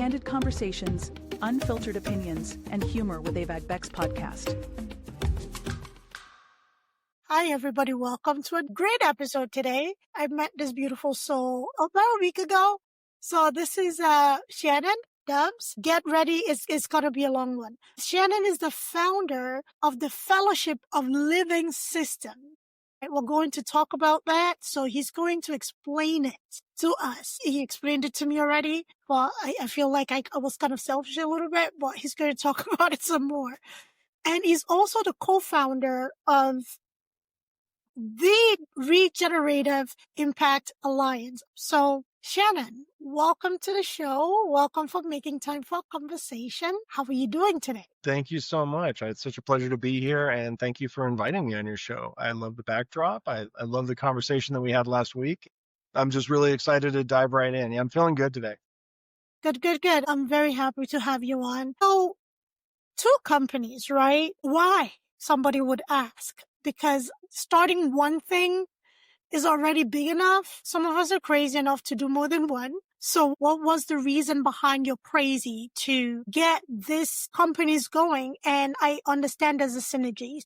candid conversations, unfiltered opinions, and humor with Avag Beck's podcast. Hi, everybody. Welcome to a great episode today. I met this beautiful soul about a week ago. So this is Shannon Dobbs. Get ready. It's going to be a long one. Shannon is the founder of the Fellowship of Living System. We're going to talk about that. So he's going to explain it to us. He explained it to me already, but I feel like I was kind of selfish a little bit, but he's going to talk about it some more. And he's also the co-founder of the Regenerative Impact Alliance. So, Shannon, welcome to the show. Welcome for making time for a conversation. How are you doing today? Thank you so much. It's such a pleasure to be here, and thank you for inviting me on your show. I love the backdrop. I love the conversation that we had last week. I'm just really excited to dive right in. Yeah, I'm feeling good today. Good. I'm very happy to have you on. So, two companies, right? Why? Somebody would ask. Because starting one thing is already big enough. Some of us are crazy enough to do more than one. So what was the reason behind your crazy to get this companies going? And I understand there's a synergy.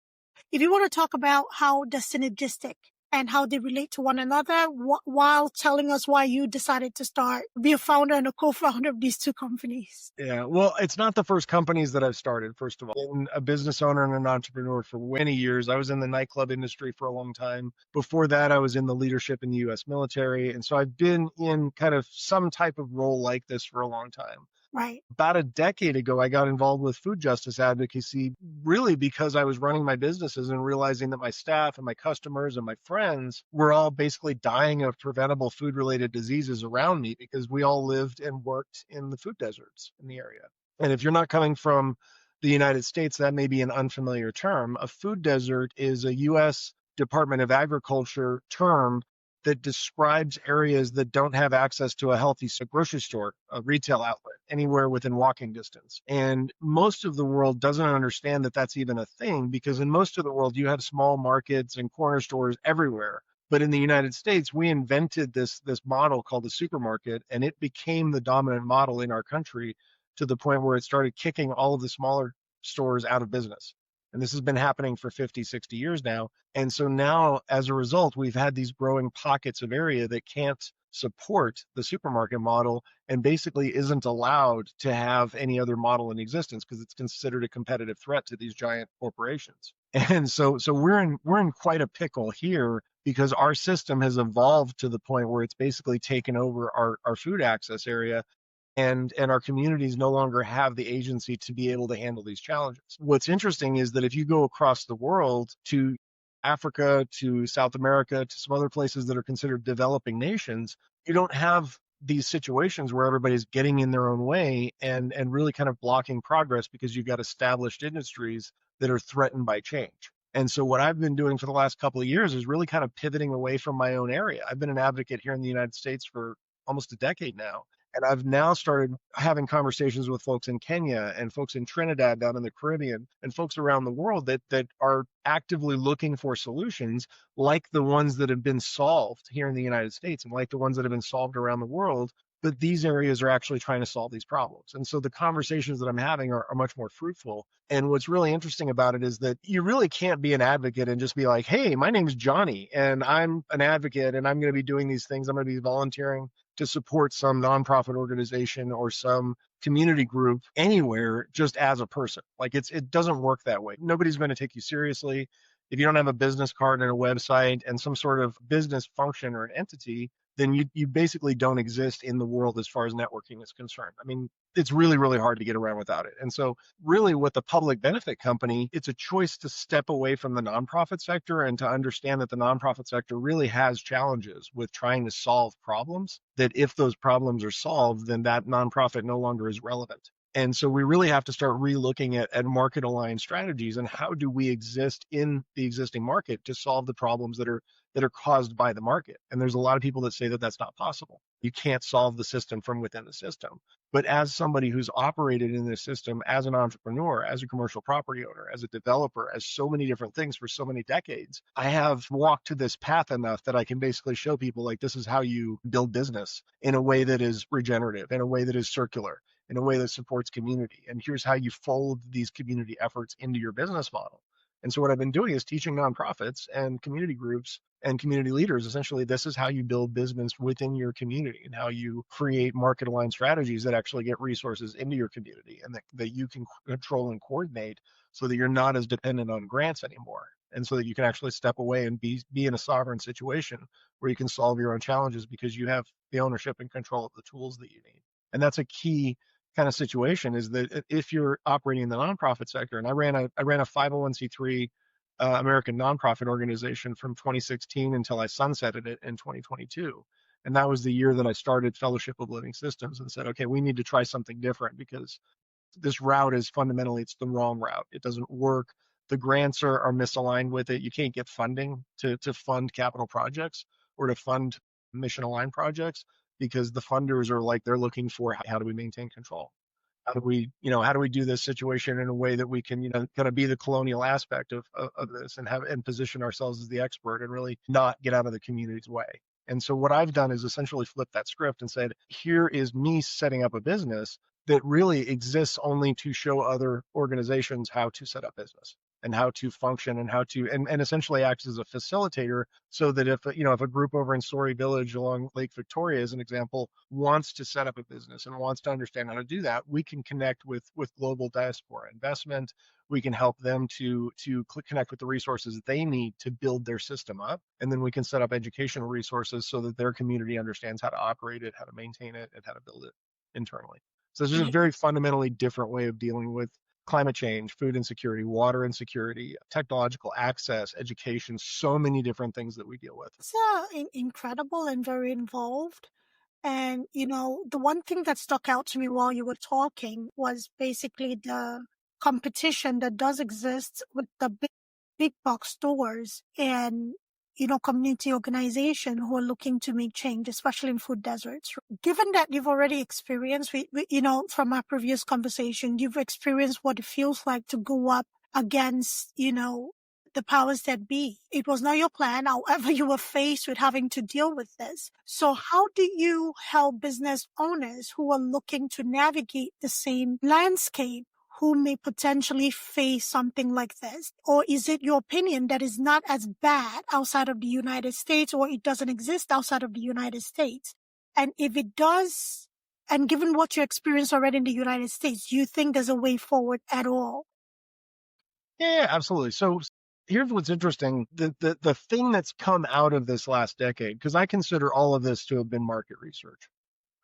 If you want to talk about how the synergistic and how they relate to one another while telling us why you decided to be a founder and a co-founder of these two companies. Yeah, well, it's not the first companies that I've started, first of all. I'm a business owner and an entrepreneur for many years. I was in the nightclub industry for a long time. Before that, I was in the leadership in the U.S. military. And so I've been in kind of some type of role like this for a long time. Right. About a decade ago, I got involved with food justice advocacy, really because I was running my businesses and realizing that my staff and my customers and my friends were all basically dying of preventable food-related diseases around me because we all lived and worked in the food deserts in the area. And if you're not coming from the United States, that may be an unfamiliar term. A food desert is a U.S. Department of Agriculture term that describes areas that don't have access to a healthy grocery store, a retail outlet, anywhere within walking distance. And most of the world doesn't understand that that's even a thing, because in most of the world, you have small markets and corner stores everywhere. But in the United States, we invented this model called the supermarket, and it became the dominant model in our country to the point where it started kicking all of the smaller stores out of business. And this has been happening for 50, 60 years now. And so now, as a result, we've had these growing pockets of area that can't support the supermarket model and basically isn't allowed to have any other model in existence because it's considered a competitive threat to these giant corporations. And so we're in quite a pickle here because our system has evolved to the point where it's basically taken over our food access area. And our communities no longer have the agency to be able to handle these challenges. What's interesting is that if you go across the world to Africa, to South America, to some other places that are considered developing nations, you don't have these situations where everybody's getting in their own way and really kind of blocking progress because you've got established industries that are threatened by change. And so what I've been doing for the last couple of years is really kind of pivoting away from my own area. I've been an advocate here in the United States for almost a decade now. And I've now started having conversations with folks in Kenya and folks in Trinidad down in the Caribbean and folks around the world that are actively looking for solutions like the ones that have been solved here in the United States and like the ones that have been solved around the world. But these areas are actually trying to solve these problems. And so the conversations that I'm having are much more fruitful. And what's really interesting about it is that you really can't be an advocate and just be like, hey, my name's Johnny and I'm an advocate and I'm going to be doing these things. I'm going to be volunteering to support some nonprofit organization or some community group anywhere just as a person. Like it doesn't work that way. Nobody's going to take you seriously. If you don't have a business card and a website and some sort of business function or an entity, then you basically don't exist in the world as far as networking is concerned. I mean, it's really, really hard to get around without it. And so really with the public benefit company, it's a choice to step away from the nonprofit sector and to understand that the nonprofit sector really has challenges with trying to solve problems, that if those problems are solved, then that nonprofit no longer is relevant. And so we really have to start re-looking at market aligned strategies and how do we exist in the existing market to solve the problems that are caused by the market. And there's a lot of people that say that that's not possible. You can't solve the system from within the system. But as somebody who's operated in this system as an entrepreneur, as a commercial property owner, as a developer, as so many different things for so many decades, I have walked to this path enough that I can basically show people like this is how you build business in a way that is regenerative, in a way that is circular, in a way that supports community. And here's how you fold these community efforts into your business model. And so what I've been doing is teaching nonprofits and community groups and community leaders, essentially, this is how you build business within your community and how you create market aligned strategies that actually get resources into your community and that you can control and coordinate so that you're not as dependent on grants anymore. And so that you can actually step away and be in a sovereign situation where you can solve your own challenges because you have the ownership and control of the tools that you need. And that's a key kind of situation, is that if you're operating in the nonprofit sector, and I ran a 501c3 American nonprofit organization from 2016 until I sunsetted it in 2022. And that was the year that I started Fellowship of Living Systems and said, okay, we need to try something different because this route is fundamentally, it's the wrong route. It doesn't work. The grants are misaligned with it. You can't get funding to fund capital projects or to fund mission aligned projects because the funders are like, they're looking for how do we maintain control? How do we do this situation in a way that we can, kind of be the colonial aspect of this and position ourselves as the expert and really not get out of the community's way. And so what I've done is essentially flip that script and said, here is me setting up a business that really exists only to show other organizations how to set up business and how to function and how to and essentially acts as a facilitator, so that if a group over in Story Village along Lake Victoria, as an example, wants to set up a business and wants to understand how to do that, we can connect with global diaspora investment. We can help them to connect with the resources they need to build their system up, and then we can set up educational resources so that their community understands how to operate it, how to maintain it, and how to build it internally. So this is a very fundamentally different way of dealing with climate change, food insecurity, water insecurity, technological access, education, so many different things that we deal with. It's incredible and very involved. And, the one thing that stuck out to me while you were talking was basically the competition that does exist with the big box stores and, community organization who are looking to make change, especially in food deserts. Given that you've already experienced, from our previous conversation, you've experienced what it feels like to go up against, the powers that be. It was not your plan. However, you were faced with having to deal with this. So how do you help business owners who are looking to navigate the same landscape, who may potentially face something like this? Or is it your opinion that is not as bad outside of the United States, or it doesn't exist outside of the United States? And if it does, and given what you experienced already in the United States, do you think there's a way forward at all? Yeah, absolutely. So here's what's interesting. The thing that's come out of this last decade, because I consider all of this to have been market research.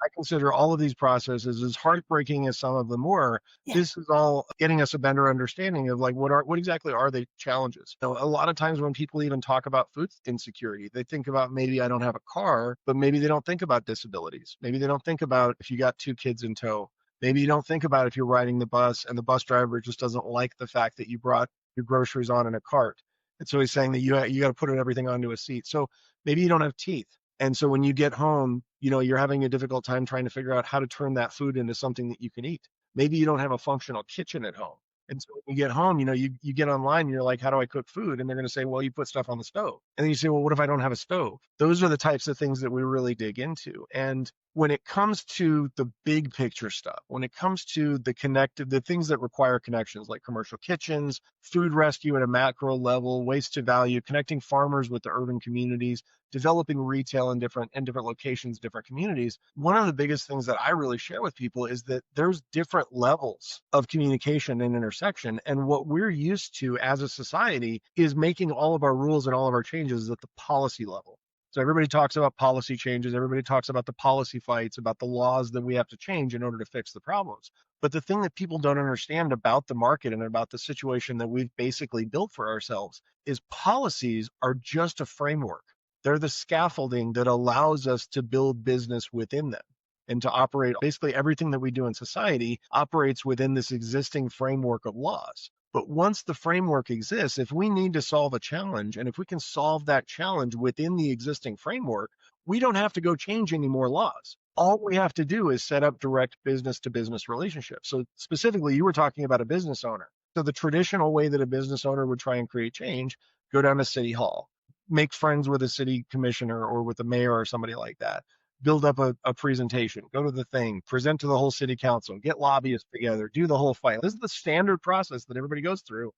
I consider all of these processes, as heartbreaking as some of them were, this is all getting us a better understanding of like what exactly are the challenges. A lot of times when people even talk about food insecurity, they think about maybe I don't have a car, but maybe they don't think about disabilities. Maybe they don't think about if you got two kids in tow. Maybe you don't think about if you're riding the bus and the bus driver just doesn't like the fact that you brought your groceries on in a cart. And so he's saying that you got to put everything onto a seat. So maybe you don't have teeth. And so when you get home, you're having a difficult time trying to figure out how to turn that food into something that you can eat. Maybe you don't have a functional kitchen at home. And so when you get home, you get online and you're like, how do I cook food? And they're going to say, well, you put stuff on the stove. And then you say, well, what if I don't have a stove? Those are the types of things that we really dig into. And when it comes to the big picture stuff, when it comes to the things that require connections like commercial kitchens, food rescue at a macro level, waste to value, connecting farmers with the urban communities, developing retail in different locations, different communities, one of the biggest things that I really share with people is that there's different levels of communication and intersection. And what we're used to as a society is making all of our rules and all of our changes at the policy level. So everybody talks about policy changes. Everybody talks about the policy fights, about the laws that we have to change in order to fix the problems. But the thing that people don't understand about the market and about the situation that we've basically built for ourselves is policies are just a framework. They're the scaffolding that allows us to build business within them and to operate. Basically, everything that we do in society operates within this existing framework of laws. But once the framework exists, if we need to solve a challenge, and if we can solve that challenge within the existing framework, we don't have to go change any more laws. All we have to do is set up direct business-to-business relationships. So specifically, you were talking about a business owner. So the traditional way that a business owner would try and create change, go down to City Hall, make friends with a city commissioner or with the mayor or somebody like that. build up a presentation, go to the thing, present to the whole city council, get lobbyists together, do the whole fight. This is the standard process that everybody goes through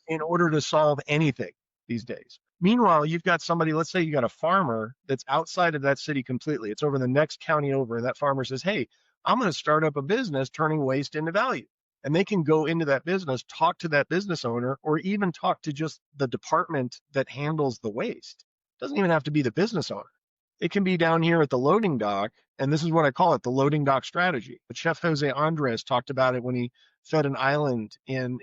in order to solve anything these days. Meanwhile, you've got somebody, let's say you got a farmer that's outside of that city completely. It's over the next county over, and that farmer says, hey, I'm going to start up a business turning waste into value. And they can go into that business, talk to that business owner, or even talk to just the department that handles the waste. It doesn't even have to be the business owner. It can be down here at the loading dock, and this is what I call it, the loading dock strategy. But Chef Jose Andres talked about it when he fed an island in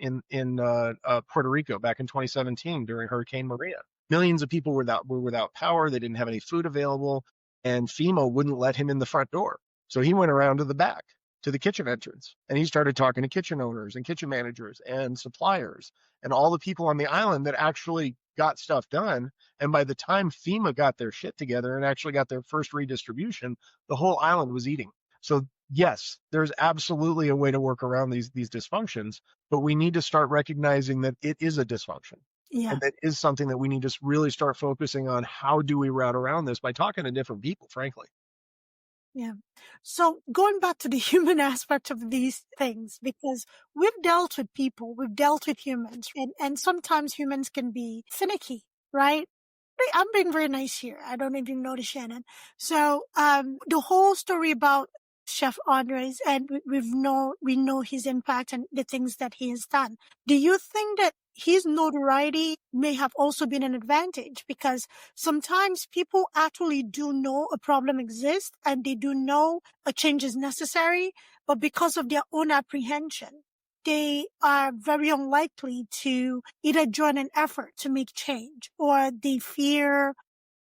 Puerto Rico back in 2017 during Hurricane Maria. Millions of people were without power. They didn't have any food available, and FEMA wouldn't let him in the front door. So he went around to the back, to the kitchen entrance, and he started talking to kitchen owners and kitchen managers and suppliers and all the people on the island that actually got stuff done. And by the time FEMA got their shit together and actually got their first redistribution, the whole island was eating. So yes, there's absolutely a way to work around these dysfunctions, but we need to start recognizing that it is a dysfunction. Yeah. And that is something that we need to really start focusing on. How do we route around this? By talking to different people, frankly. Yeah. So going back to the human aspect of these things, because we've dealt with people, we've dealt with humans, and sometimes humans can be finicky, right? I'm being very nice here. I don't even notice Shannon. So the whole story about Chef Andres, and we know his impact and the things that he has done. Do you think that his notoriety may have also been an advantage? Because sometimes people actually do know a problem exists and they do know a change is necessary, but because of their own apprehension, they are very unlikely to either join an effort to make change, or they fear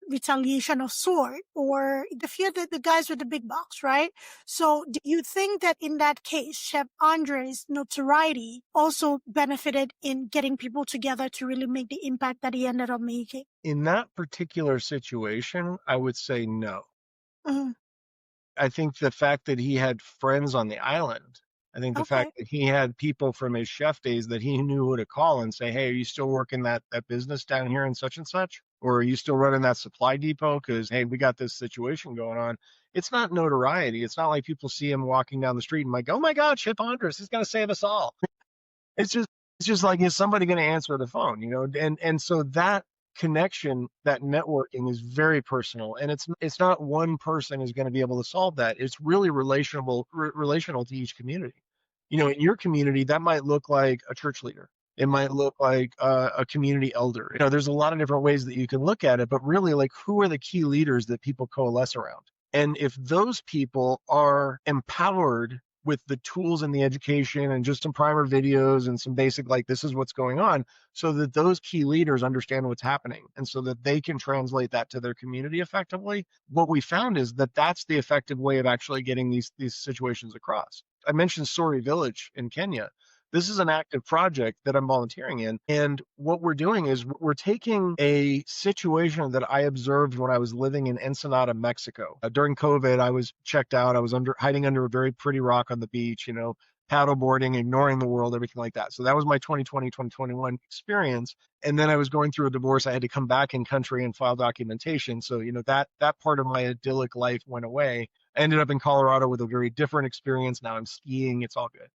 retaliation of sort, or the fear that the guys with the big box, right? So do you think that in that case, Chef Andres' notoriety also benefited in getting people together to really make the impact that he ended up making? In that particular situation, I would say no. Mm-hmm. I think the fact that he had friends on the island, I think the fact that he had people from his chef days that he knew who to call and say, hey, are you still working that business down here in such and such? Or are you still running that supply depot? Because, hey, we got this situation going on. It's not notoriety. It's not like people see him walking down the street and like, oh my God, Chef Andres is going to save us all. It's just like, is somebody going to answer the phone? And so that connection, that networking is very personal, and it's not one person is going to be able to solve that. It's really relational to each community. In your community, that might look like a church leader. It might look like a community elder. There's a lot of different ways that you can look at it, but really, like, who are the key leaders that people coalesce around? And if those people are empowered with the tools and the education and just some primer videos and some basic, like, this is what's going on, so that those key leaders understand what's happening and so that they can translate that to their community effectively, what we found is that that's the effective way of actually getting these situations across. I mentioned Sori Village in Kenya. This is an active project that I'm volunteering in. And what we're doing is we're taking a situation that I observed when I was living in Ensenada, Mexico. During COVID, I was checked out. I was hiding under a very pretty rock on the beach, paddleboarding, ignoring the world, everything like that. So that was my 2020, 2021 experience. And then I was going through a divorce. I had to come back in country and file documentation. So, that part of my idyllic life went away. I ended up in Colorado with a very different experience. Now I'm skiing. It's all good.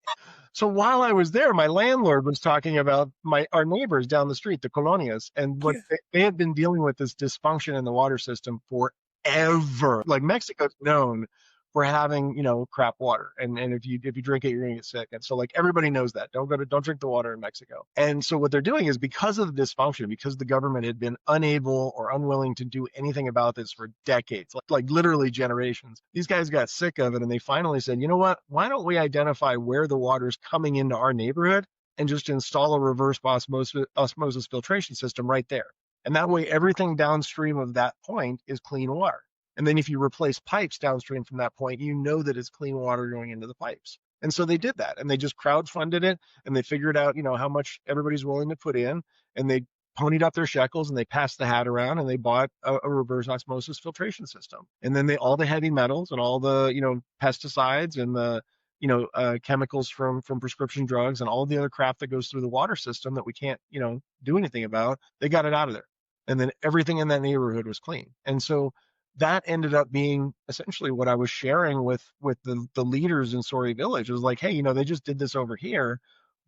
So while I was there, my landlord was talking about our neighbors down the street, the colonias, and what they had been dealing with this dysfunction in the water system forever. Like, Mexico's known for having, crap water. And if you drink it, you're going to get sick. And so, like, everybody knows that. Don't drink the water in Mexico. And so what they're doing is, because of the dysfunction, because the government had been unable or unwilling to do anything about this for decades, like literally generations, these guys got sick of it. And they finally said, you know what, why don't we identify where the water's coming into our neighborhood and just install a reverse osmosis filtration system right there. And that way, everything downstream of that point is clean water. And then if you replace pipes downstream from that point, that it's clean water going into the pipes. And so they did that, and they just crowdfunded it, and they figured out, how much everybody's willing to put in, and they ponied up their shekels, and they passed the hat around, and they bought a reverse osmosis filtration system. And then all the heavy metals and all the, pesticides and the, chemicals from prescription drugs and all the other crap that goes through the water system that we can't, do anything about, they got it out of there. And then everything in that neighborhood was clean. And so that ended up being essentially what I was sharing with the leaders in Sori Village. It was like, hey, they just did this over here,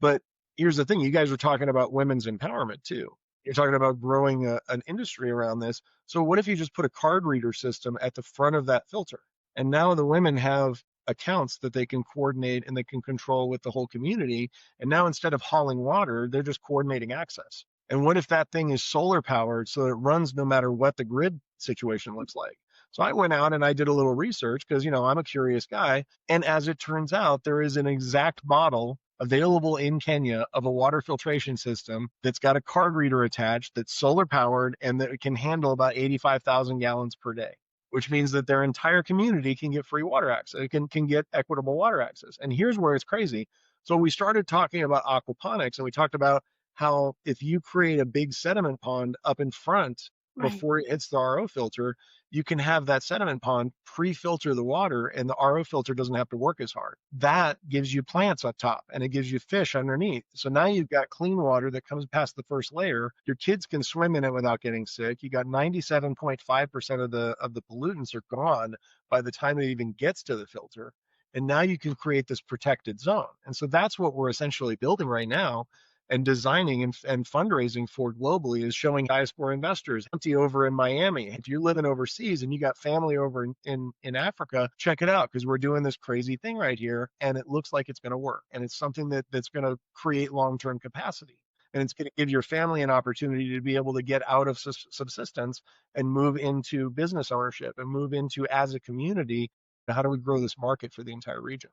but here's the thing: you guys are talking about women's empowerment too. You're talking about growing an industry around this. So what if you just put a card reader system at the front of that filter? And now the women have accounts that they can coordinate and they can control with the whole community. And now instead of hauling water, they're just coordinating access. And what if that thing is solar powered so it runs no matter what the grid situation looks like? So I went out and I did a little research because, I'm a curious guy. And as it turns out, there is an exact model available in Kenya of a water filtration system that's got a card reader attached, that's solar powered, and that can handle about 85,000 gallons per day, which means that their entire community can get free water access. It can get equitable water access. And here's where it's crazy. So we started talking about aquaponics, and we talked about how if you create a big sediment pond up in front before it hits the RO filter, you can have that sediment pond pre-filter the water, and the RO filter doesn't have to work as hard. That gives you plants up top and it gives you fish underneath. So now you've got clean water that comes past the first layer. Your kids can swim in it without getting sick. You got 97.5% of the pollutants are gone by the time it even gets to the filter. And now you can create this protected zone. And so that's what we're essentially building right now and designing and fundraising for globally, is showing diaspora investors empty over in Miami. If you're living overseas and you got family over in Africa, check it out, because we're doing this crazy thing right here and it looks like it's going to work. And it's something that's going to create long-term capacity. And it's going to give your family an opportunity to be able to get out of subsistence and move into business ownership and move into, as a community, how do we grow this market for the entire region?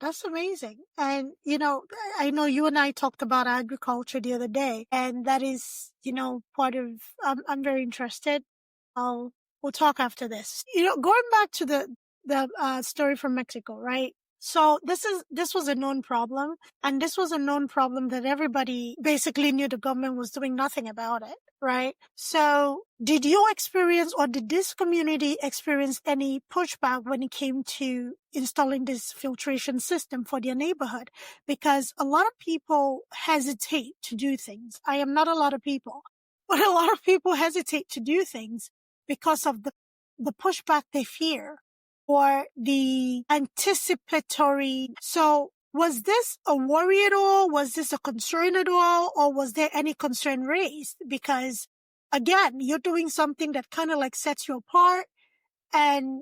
That's amazing. And, I know you and I talked about agriculture the other day, and that is, part of, I'm very interested. We'll talk after this. Going back to the story from Mexico, right? So this was a known problem, and this was a known problem that everybody basically knew the government was doing nothing about it, right? So did you experience, or did this community experience, any pushback when it came to installing this filtration system for their neighborhood? Because a lot of people hesitate to do things. I am not a lot of people, but a lot of people hesitate to do things because of the pushback they fear, or the anticipatory. So was this a worry at all? Was this a concern at all? Or was there any concern raised? Because again, you're doing something that kind of like sets you apart and,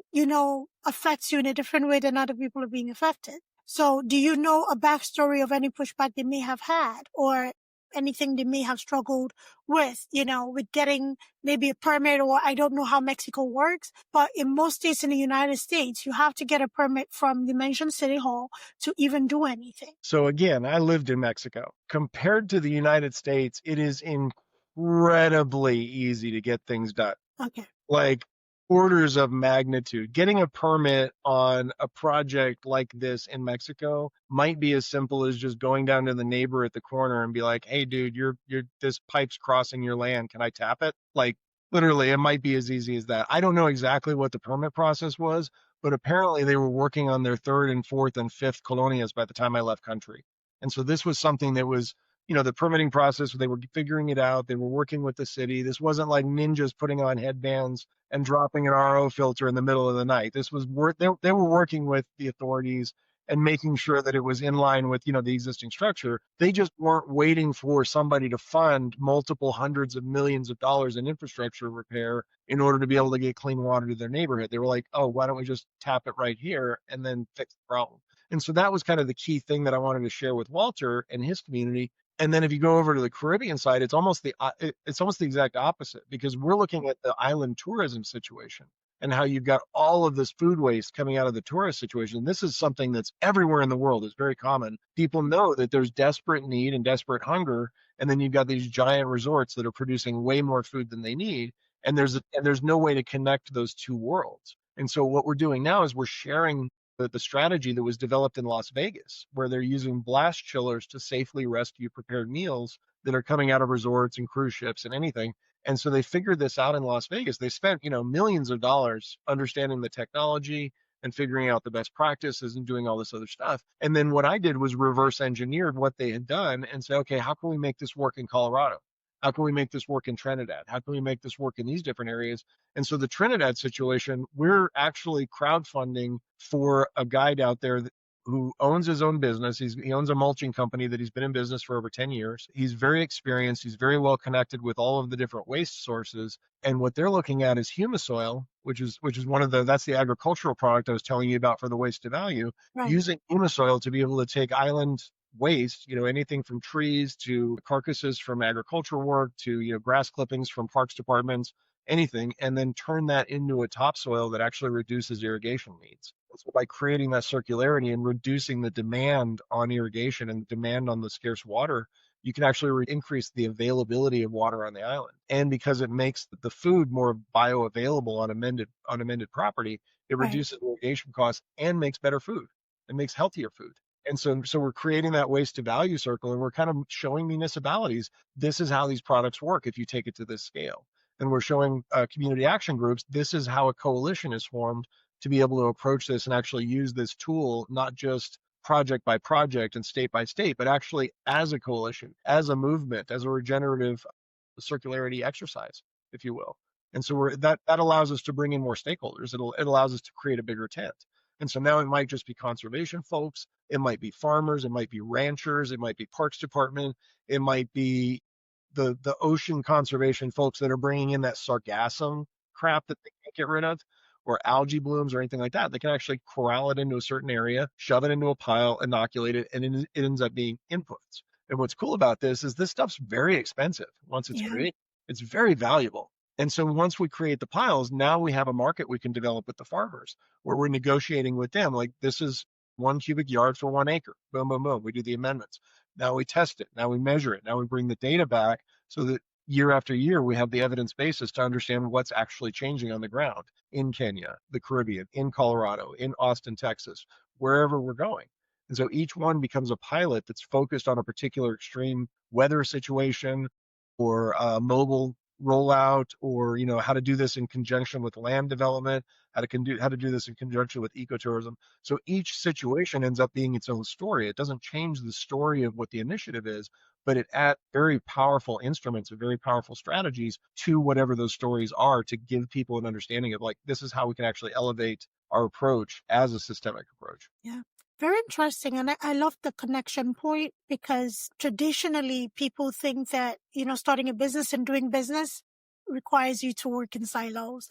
affects you in a different way than other people are being affected. So do you know a backstory of any pushback they may have had, or anything they may have struggled with, with getting maybe a permit? Or I don't know how Mexico works, but in most states in the United States, you have to get a permit from, you mentioned City Hall, to even do anything. So again, I lived in Mexico. Compared to the United States, it is incredibly easy to get things done. Okay. Like orders of magnitude. Getting a permit on a project like this in Mexico might be as simple as just going down to the neighbor at the corner and be like, "Hey dude, this pipe's crossing your land. Can I tap it?" Like literally, it might be as easy as that. I don't know exactly what the permit process was, but apparently they were working on their third and fourth and fifth colonias by the time I left country. And so this was something that was, the permitting process, they were figuring it out. They were working with the city. This wasn't like ninjas putting on headbands and dropping an RO filter in the middle of the night. This was they were working with the authorities and making sure that it was in line with, the existing structure. They just weren't waiting for somebody to fund multiple hundreds of millions of dollars in infrastructure repair in order to be able to get clean water to their neighborhood. They were like, "Oh, why don't we just tap it right here and then fix the problem?" And so that was kind of the key thing that I wanted to share with Walter and his community. And then if you go over to the Caribbean side, it's almost the exact opposite, because we're looking at the island tourism situation and how you've got all of this food waste coming out of the tourist situation. This is something that's everywhere in the world. It's very common. People know that there's desperate need and desperate hunger, and then you've got these giant resorts that are producing way more food than they need, and there's no way to connect those two worlds. And so what we're doing now is we're sharing the strategy that was developed in Las Vegas, where they're using blast chillers to safely rescue prepared meals that are coming out of resorts and cruise ships and anything. And so they figured this out in Las Vegas. They spent, millions of dollars understanding the technology and figuring out the best practices and doing all this other stuff. And then what I did was reverse engineered what they had done and say, okay, how can we make this work in Colorado? How can we make this work in Trinidad? How can we make this work in these different areas? And so the Trinidad situation, we're actually crowdfunding for a guide out there who owns his own business. He owns a mulching company that he's been in business for over 10 years. He's very experienced. He's very well connected with all of the different waste sources. And what they're looking at is humus which is that's the agricultural product I was telling you about for the waste to value, Right. using humus to be able to take island waste, anything from trees to carcasses from agricultural work to, grass clippings from parks departments, anything, and then turn that into a topsoil that actually reduces irrigation needs. So by creating that circularity and reducing the demand on irrigation and demand on the scarce water, you can actually increase the availability of water on the island. And because it makes the food more bioavailable on amended property, it Right. reduces irrigation costs and makes better food. It makes healthier food. And so we're creating that waste to value circle, and we're kind of showing municipalities, this is how these products work if you take it to this scale. And we're showing community action groups, this is how a coalition is formed to be able to approach this and actually use this tool, not just project by project and state by state, but actually as a coalition, as a movement, as a regenerative circularity exercise, if you will. And so that allows us to bring in more stakeholders. It allows us to create a bigger tent. And so now it might just be conservation folks, it might be farmers, it might be ranchers, it might be parks department, it might be the ocean conservation folks that are bringing in that sargassum crap that they can't get rid of, or algae blooms or anything like that. They can actually corral it into a certain area, shove it into a pile, inoculate it, and it ends up being inputs. And what's cool about this is this stuff's very expensive once it's created. It's very valuable. And so once we create the piles, now we have a market we can develop with the farmers where we're negotiating with them. Like, this is 1 cubic yard for 1 acre. Boom, boom, boom. We do the amendments. Now we test it. Now we measure it. Now we bring the data back so that year after year, we have the evidence basis to understand what's actually changing on the ground in Kenya, the Caribbean, in Colorado, in Austin, Texas, wherever we're going. And so each one becomes a pilot that's focused on a particular extreme weather situation or mobile rollout, or how to do this in conjunction with land development, how to do this in conjunction with ecotourism. So each situation ends up being its own story. It doesn't change the story of what the initiative is, but it adds very powerful instruments and very powerful strategies to whatever those stories are to give people an understanding of, like, this is how we can actually elevate our approach as a systemic approach. Yeah. Very interesting. And I love the connection point, because traditionally people think that, starting a business and doing business requires you to work in silos.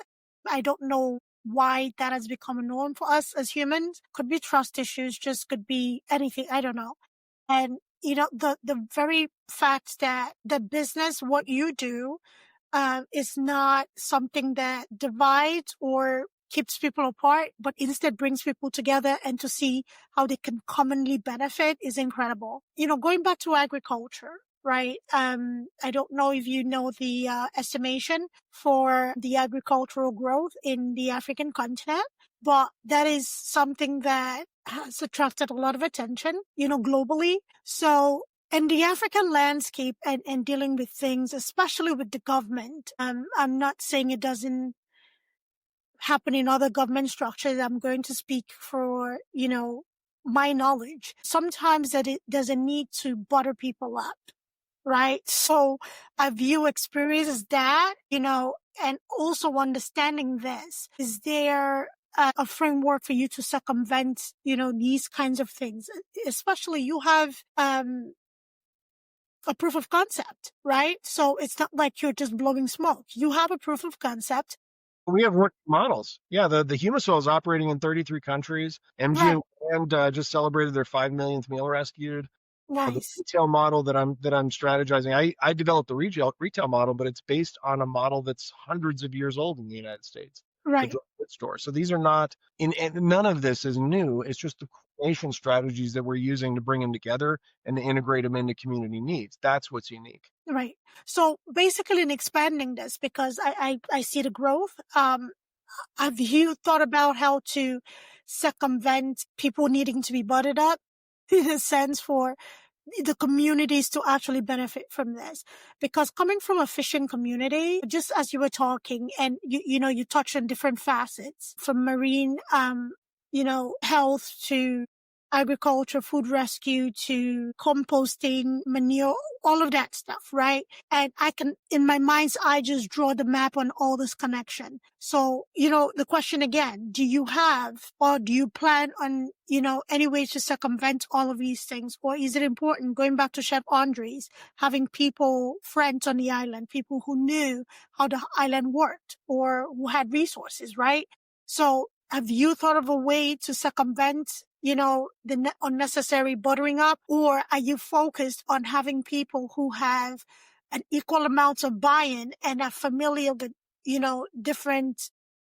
I don't know why that has become a norm for us as humans. Could be trust issues, just could be anything. I don't know. And, the very fact that the business, what you do, is not something that divides or keeps people apart, but instead brings people together, and to see how they can commonly benefit is incredible. Going back to agriculture, right? I don't know if you know the estimation for the agricultural growth in the African continent, but that is something that has attracted a lot of attention, globally. So in the African landscape and dealing with things, especially with the government, I'm not saying it doesn't happen in other government structures. I'm going to speak for, my knowledge. Sometimes there's a need to butter people up, right? So I view experience as that, and also understanding this. Is there a framework for you to circumvent, these kinds of things? Especially you have a proof of concept, right? So it's not like you're just blowing smoke. You have a proof of concept. We have working models. Yeah, the humus is operating in 33 countries. MGM just celebrated their 5 millionth meal rescued. The Nice. retail model that I'm strategizing, I developed the retail model, but it's based on a model that's hundreds of years old in the United States. Right. The drug store. So these are not and none of this is new. It's just the coordination strategies that we're using to bring them together and to integrate them into community needs. That's what's unique. Right. So basically, in expanding this, because I see the growth, have you thought about how to circumvent people needing to be buttered up, in a sense, for the communities to actually benefit from this? Because coming from a fishing community, just as you were talking, and you touched on different facets, from marine, health to agriculture, food rescue to composting, manure, all of that stuff, right? And I can, in my mind's eye, just draw the map on all this connection. So, the question again, do you have or do you plan on, any ways to circumvent all of these things? Or is it important, going back to Chef Andre's, having people, friends on the island, people who knew how the island worked or who had resources, right? So have you thought of a way to circumvent, the unnecessary buttering up? Or are you focused on having people who have an equal amount of buy-in and are familiar with, different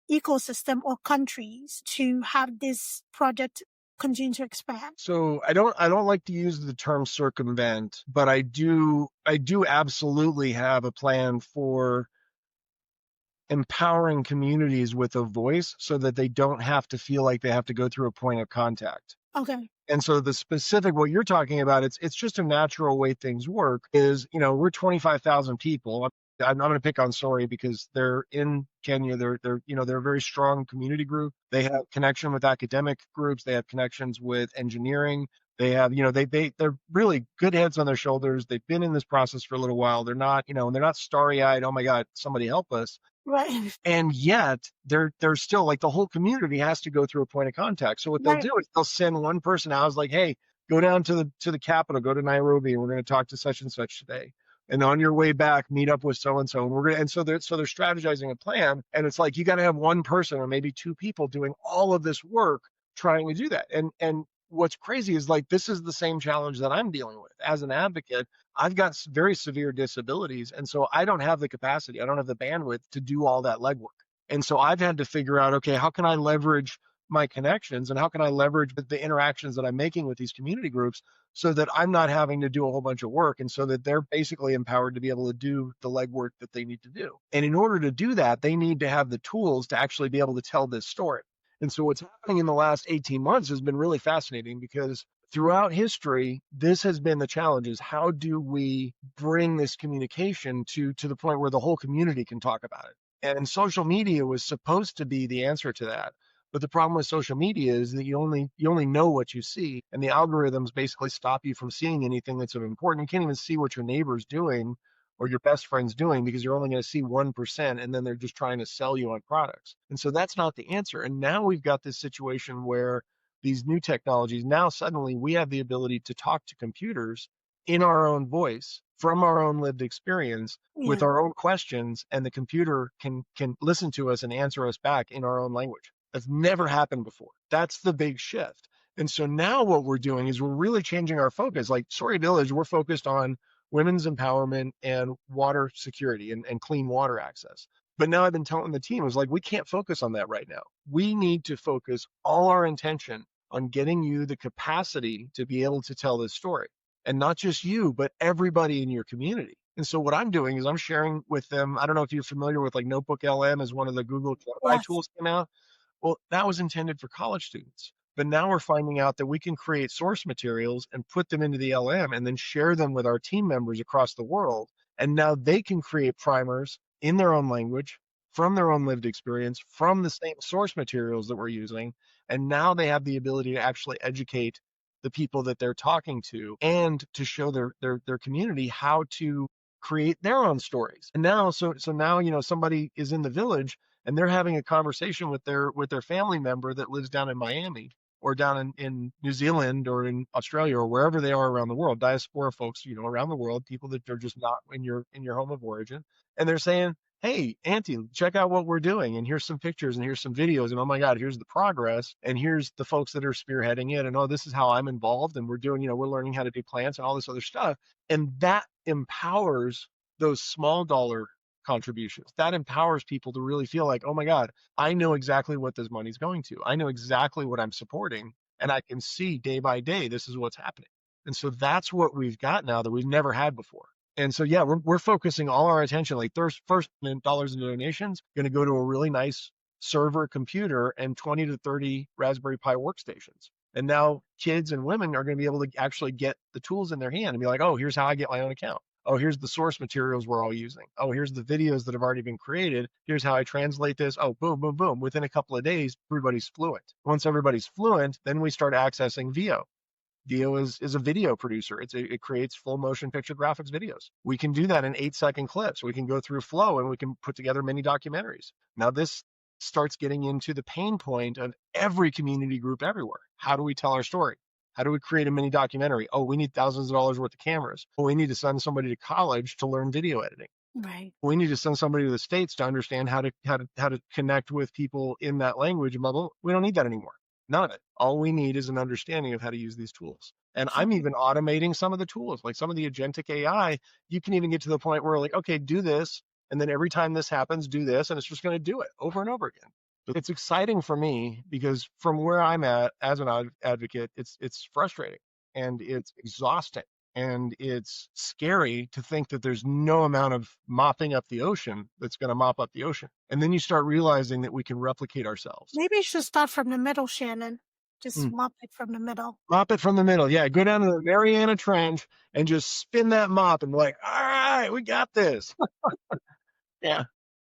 ecosystem or countries to have this project continue to expand? So I don't like to use the term circumvent, but I do absolutely have a plan for empowering communities with a voice so that they don't have to feel like they have to go through a point of contact. Okay. And so the specific, what you're talking about, it's just a natural way things work is, we're 25,000 people. I'm going to pick on Sori because they're in Kenya. They're a very strong community group. They have connection with academic groups. They have connections with engineering. They have, they're really good heads on their shoulders. They've been in this process for a little while. They're not, they're not starry-eyed. Oh my God, somebody help us. Right. And yet they're still like the whole community has to go through a point of contact. So what they'll do is they'll send one person out. It's like, hey, go down to the capital, go to Nairobi, and we're going to talk to such and such today. And on your way back, meet up with so and so. And so they're strategizing a plan. And it's like you got to have one person or maybe two people doing all of this work trying to do that. And what's crazy is like this is the same challenge that I'm dealing with as an advocate. I've got very severe disabilities, and so I don't have the capacity, I don't have the bandwidth to do all that legwork. And so I've had to figure out, okay, how can I leverage my connections and how can I leverage the interactions that I'm making with these community groups so that I'm not having to do a whole bunch of work and so that they're basically empowered to be able to do the legwork that they need to do. And in order to do that, they need to have the tools to actually be able to tell this story. And so what's happening in the last 18 months has been really fascinating because throughout history, this has been the challenge is how do we bring this communication to the point where the whole community can talk about it? And social media was supposed to be the answer to that. But the problem with social media is that you only know what you see, and the algorithms basically stop you from seeing anything that's of importance. You can't even see what your neighbor's doing or your best friend's doing because you're only going to see 1%, and then they're just trying to sell you on products. And so that's not the answer. And now we've got this situation where these new technologies, now suddenly we have the ability to talk to computers in our own voice, from our own lived experience, with our own questions, and the computer can listen to us and answer us back in our own language. That's never happened before. That's the big shift. And so now what we're doing is we're really changing our focus. Like Sori Village, we're focused on women's empowerment and water security and clean water access. But now I've been telling the team, I was like, we can't focus on that right now. We need to focus all our intention on getting you the capacity to be able to tell this story. And not just you, but everybody in your community. And so what I'm doing is I'm sharing with them. I don't know if you're familiar with like Notebook LM as one of the Google tools came out. Well, that was intended for college students. But now we're finding out that we can create source materials and put them into the LM and then share them with our team members across the world. And now they can create primers in their own language, from their own lived experience, from the same source materials that we're using. And now they have the ability to actually educate the people that they're talking to and to show their community how to create their own stories. And now, so now, somebody is in the village and they're having a conversation with their family member that lives down in Miami or down in New Zealand or in Australia or wherever they are around the world, diaspora folks, around the world, people that are just not in your home of origin. And they're saying, hey, Auntie, check out what we're doing. And here's some pictures and here's some videos. And oh my God, here's the progress. And here's the folks that are spearheading it. And oh, this is how I'm involved. And we're doing, we're learning how to do plants and all this other stuff. And that empowers those small dollar contributions. That empowers people to really feel like, oh my God, I know exactly what this money's going to. I know exactly what I'm supporting. And I can see day by day, this is what's happening. And so that's what we've got now that we've never had before. And so, yeah, we're focusing all our attention, like first dollars in donations, going to go to a really nice server computer and 20 to 30 Raspberry Pi workstations. And now kids and women are going to be able to actually get the tools in their hand and be like, oh, here's how I get my own account. Oh, here's the source materials we're all using. Oh, here's the videos that have already been created. Here's how I translate this. Oh, boom, boom, boom. Within a couple of days, everybody's fluent. Once everybody's fluent, then we start accessing VO. Dio is a video producer. It creates full motion picture graphics videos. We can do that in 8-second clips. We can go through Flow and we can put together mini documentaries. Now this starts getting into the pain point of every community group everywhere. How do we tell our story? How do we create a mini documentary? Oh, we need thousands of dollars worth of cameras. Oh, we need to send somebody to college to learn video editing. Right. We need to send somebody to the States to understand how to connect with people in that language. Blah, blah. We don't need that anymore. None of it. All we need is an understanding of how to use these tools. And I'm even automating some of the tools, like some of the agentic AI. You can even get to the point where like, okay, do this. And then every time this happens, do this. And it's just going to do it over and over again. But it's exciting for me because from where I'm at as an advocate, it's frustrating and it's exhausting. And it's scary to think that there's no amount of mopping up the ocean that's going to mop up the ocean. And then you start realizing that we can replicate ourselves. Maybe you should start from the middle, Shannon. Just mop it from the middle. Mop it from the middle. Yeah, go down to the Mariana Trench and just spin that mop and be like, all right, we got this. Yeah.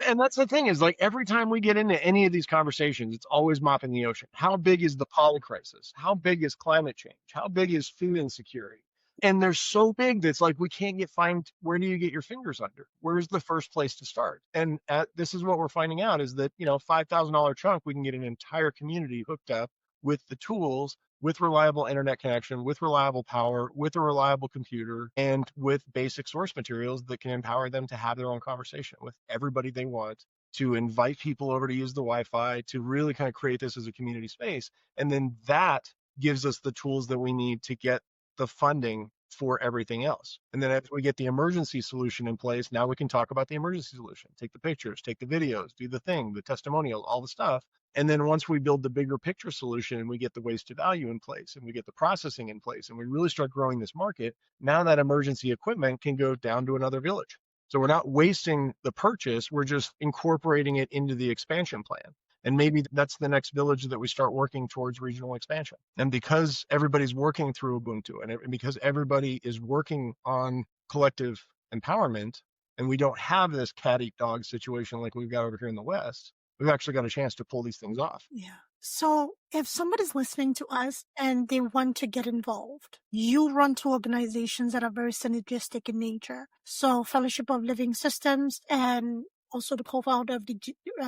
And that's the thing is like every time we get into any of these conversations, it's always mopping the ocean. How big is the poly crisis? How big is climate change? How big is food insecurity? And they're so big that it's like we can't find where do you get your fingers under? Where's the first place to start? And this is what we're finding out is that, $5,000 chunk, we can get an entire community hooked up with the tools, with reliable internet connection, with reliable power, with a reliable computer, and with basic source materials that can empower them to have their own conversation with everybody they want, to invite people over to use the Wi-Fi, to really kind of create this as a community space. And then that gives us the tools that we need to get the funding for everything else. And then after we get the emergency solution in place, now we can talk about the emergency solution, take the pictures, take the videos, do the thing, the testimonial, all the stuff. And then once we build the bigger picture solution and we get the waste to value in place and we get the processing in place and we really start growing this market, now that emergency equipment can go down to another village. So we're not wasting the purchase, we're just incorporating it into the expansion plan. And maybe that's the next village that we start working towards regional expansion. And because everybody's working through Ubuntu and because everybody is working on collective empowerment, and we don't have this cat eat dog situation like we've got over here in the West, we've actually got a chance to pull these things off. Yeah. So if somebody's listening to us and they want to get involved, you run two organizations that are very synergistic in nature. So Fellowship of Living Systems and also the co-founder of the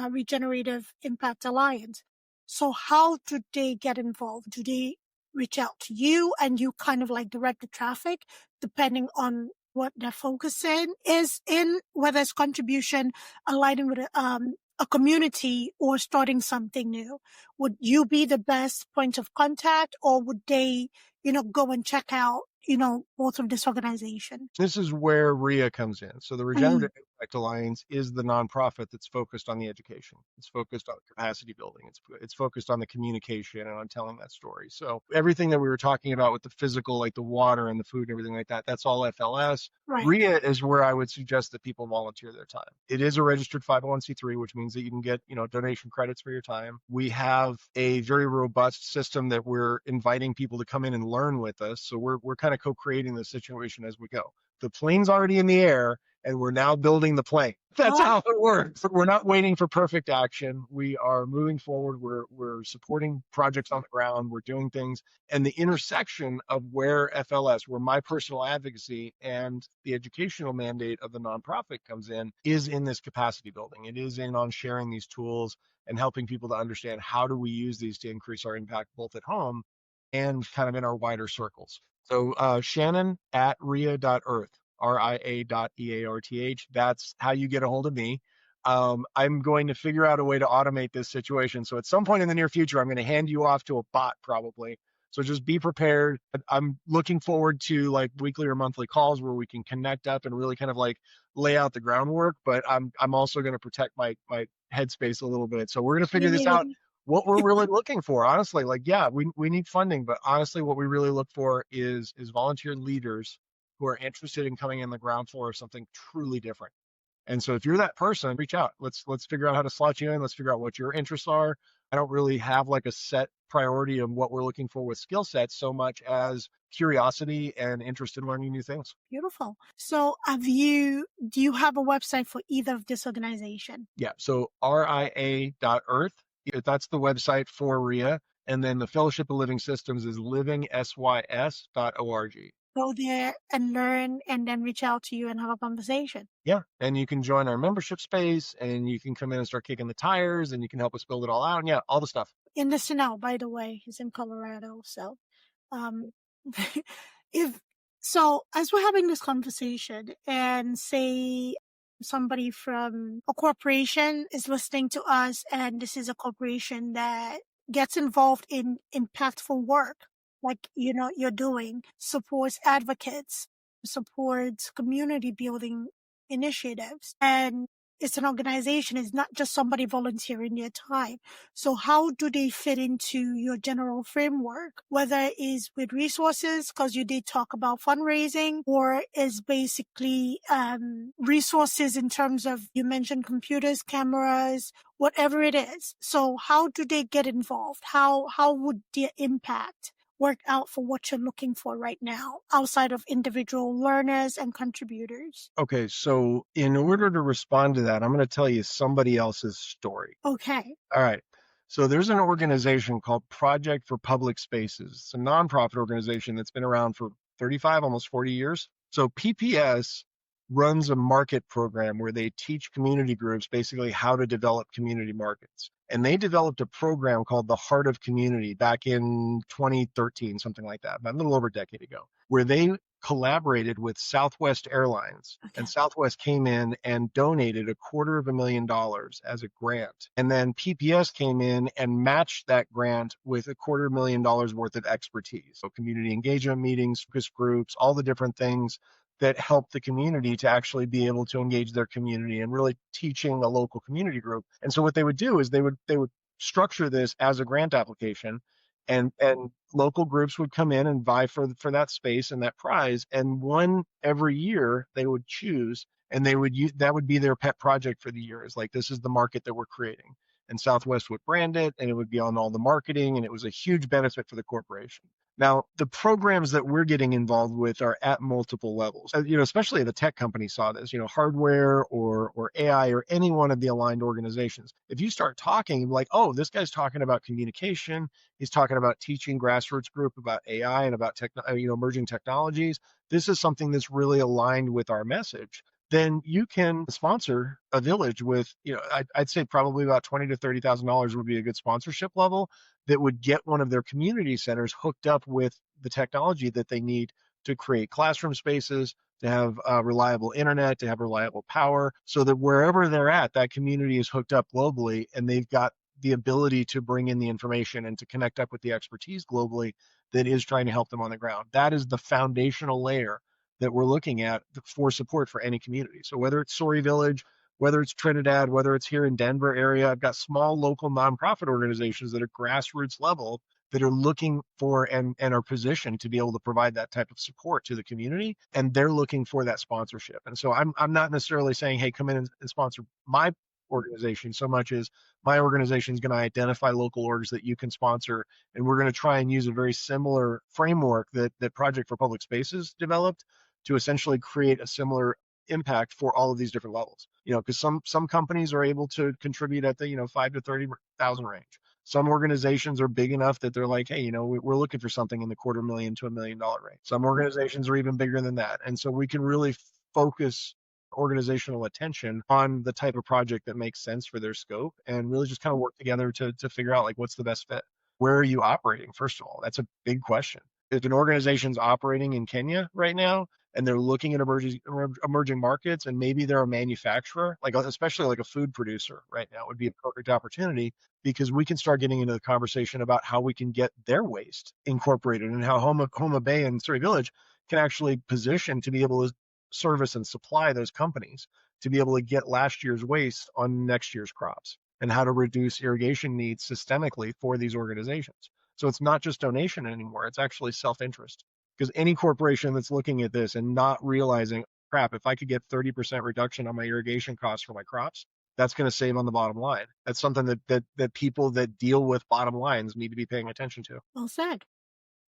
Regenerative Impact Alliance. So how do they get involved? Do they reach out to you and you kind of like direct the traffic depending on what their focus is in, whether it's contribution, aligning with a community or starting something new? Would you be the best point of contact, or would they, go and check out, both of this organization? This is where RIA comes in. So the Regenerative Impact Alliance is the nonprofit that's focused on the education. It's focused on capacity building. It's focused on the communication and on telling that story. So everything that we were talking about with the physical, like the water and the food and everything like that, that's all FLS. Right. RIA is where I would suggest that people volunteer their time. It is a registered 501c3, which means that you can get, donation credits for your time. We have a very robust system that we're inviting people to come in and learn with us. So we're kind of co-creating the situation as we go. The plane's already in the air and we're now building the plane. That's how it works. We're not waiting for perfect action. We are moving forward. We're supporting projects on the ground. We're doing things. And the intersection of where FLS, where my personal advocacy and the educational mandate of the nonprofit comes is in this capacity building. It is in on sharing these tools and helping people to understand how do we use these to increase our impact both at home and kind of in our wider circles. So Shannon at ria.earth, RIA.EARTH. That's how you get a hold of me. I'm going to figure out a way to automate this situation. So at some point in the near future, I'm going to hand you off to a bot probably. So just be prepared. I'm looking forward to like weekly or monthly calls where we can connect up and really kind of like lay out the groundwork. But I'm also going to protect my headspace a little bit. So we're going to figure this out. What we're really looking for, honestly, like, yeah, we need funding, but honestly, what we really look for is volunteer leaders who are interested in coming in the ground floor of something truly different. And so if you're that person, reach out. Let's figure out how to slot you in. Let's figure out what your interests are. I don't really have like a set priority of what we're looking for with skill sets so much as curiosity and interest in learning new things. Beautiful. So do you have a website for either of this organization? Yeah. So RIA.earth. That's the website for RIA. And then the Fellowship of Living Systems is livingsys.org. Go there and learn and then reach out to you and have a conversation. Yeah. And you can join our membership space and you can come in and start kicking the tires and you can help us build it all out. And yeah, all the stuff. In the snow, by the way, he's in Colorado. So, um, if so, as we're having this conversation and say somebody from a corporation is listening to us and this is a corporation that gets involved in impactful work, like, you're doing, supports advocates, supports community building initiatives, and it's an organization, it's not just somebody volunteering their time. So how do they fit into your general framework, whether it is with resources, because you did talk about fundraising, or is basically resources in terms of, you mentioned computers, cameras, whatever it is. So how do they get involved? How would their impact work out for what you're looking for right now outside of individual learners and contributors? Okay, so in order to respond to that, I'm going to tell you somebody else's story. Okay. All right. So there's an organization called Project for Public Spaces. It's a nonprofit organization that's been around for 35, almost 40 years. So PPS runs a market program where they teach community groups basically how to develop community markets. And they developed a program called the Heart of Community back in 2013, something like that, about a little over a decade ago, where they collaborated with Southwest Airlines. Okay. And Southwest came in and donated $250,000 as a grant. And then PPS came in and matched that grant with $250,000 worth of expertise. So community engagement meetings, focus groups, all the different things that help the community to actually be able to engage their community and really teaching the local community group. And so what they would do is they would structure this as a grant application, and local groups would come in and vie for that space and that prize, and one every year they would choose, and they would use that would be their pet project for the year. Is like, this is the market that we're creating, and Southwest would brand it, and it would be on all the marketing, and it was a huge benefit for the corporation. Now, the programs that we're getting involved with are at multiple levels. Especially the tech companies saw this, hardware or AI or any one of the aligned organizations. If you start talking like, oh, this guy's talking about communication, he's talking about teaching grassroots group about AI and about emerging technologies, this is something that's really aligned with our message, then you can sponsor a village with, I'd say probably about $20,000 to $30,000 would be a good sponsorship level that would get one of their community centers hooked up with the technology that they need to create classroom spaces, to have reliable internet, to have reliable power, so that wherever they're at, that community is hooked up globally and they've got the ability to bring in the information and to connect up with the expertise globally that is trying to help them on the ground. That is the foundational layer that we're looking at for support for any community. So whether it's Story Village, whether it's Trinidad, whether it's here in Denver area, I've got small local nonprofit organizations that are grassroots level that are looking for and are positioned to be able to provide that type of support to the community, and they're looking for that sponsorship. And so I'm not necessarily saying, hey, come in and sponsor my organization so much as my organization is going to identify local orgs that you can sponsor, and we're going to try and use a very similar framework that Project for Public Spaces developed to essentially create a similar impact for all of these different levels. Because some companies are able to contribute at the 5 to 30,000 range. Some organizations are big enough that they're like, hey, we're looking for something in the $250,000 to $1 million range. Some organizations are even bigger than that, and so we can really focus organizational attention on the type of project that makes sense for their scope, and really just kind of work together to figure out like what's the best fit. Where are you operating? First of all, that's a big question. If an organization's operating in Kenya right now and they're looking at emerging markets, and maybe they're a manufacturer, like especially like a food producer right now would be a perfect opportunity, because we can start getting into the conversation about how we can get their waste incorporated and how Homa Bay and Surrey Village can actually position to be able to service and supply those companies to be able to get last year's waste on next year's crops, and how to reduce irrigation needs systemically for these organizations. So it's not just donation anymore, it's actually self-interest. Because any corporation that's looking at this and not realizing, crap, if I could get 30% reduction on my irrigation costs for my crops, that's going to save on the bottom line. That's something that people that deal with bottom lines need to be paying attention to. Well said.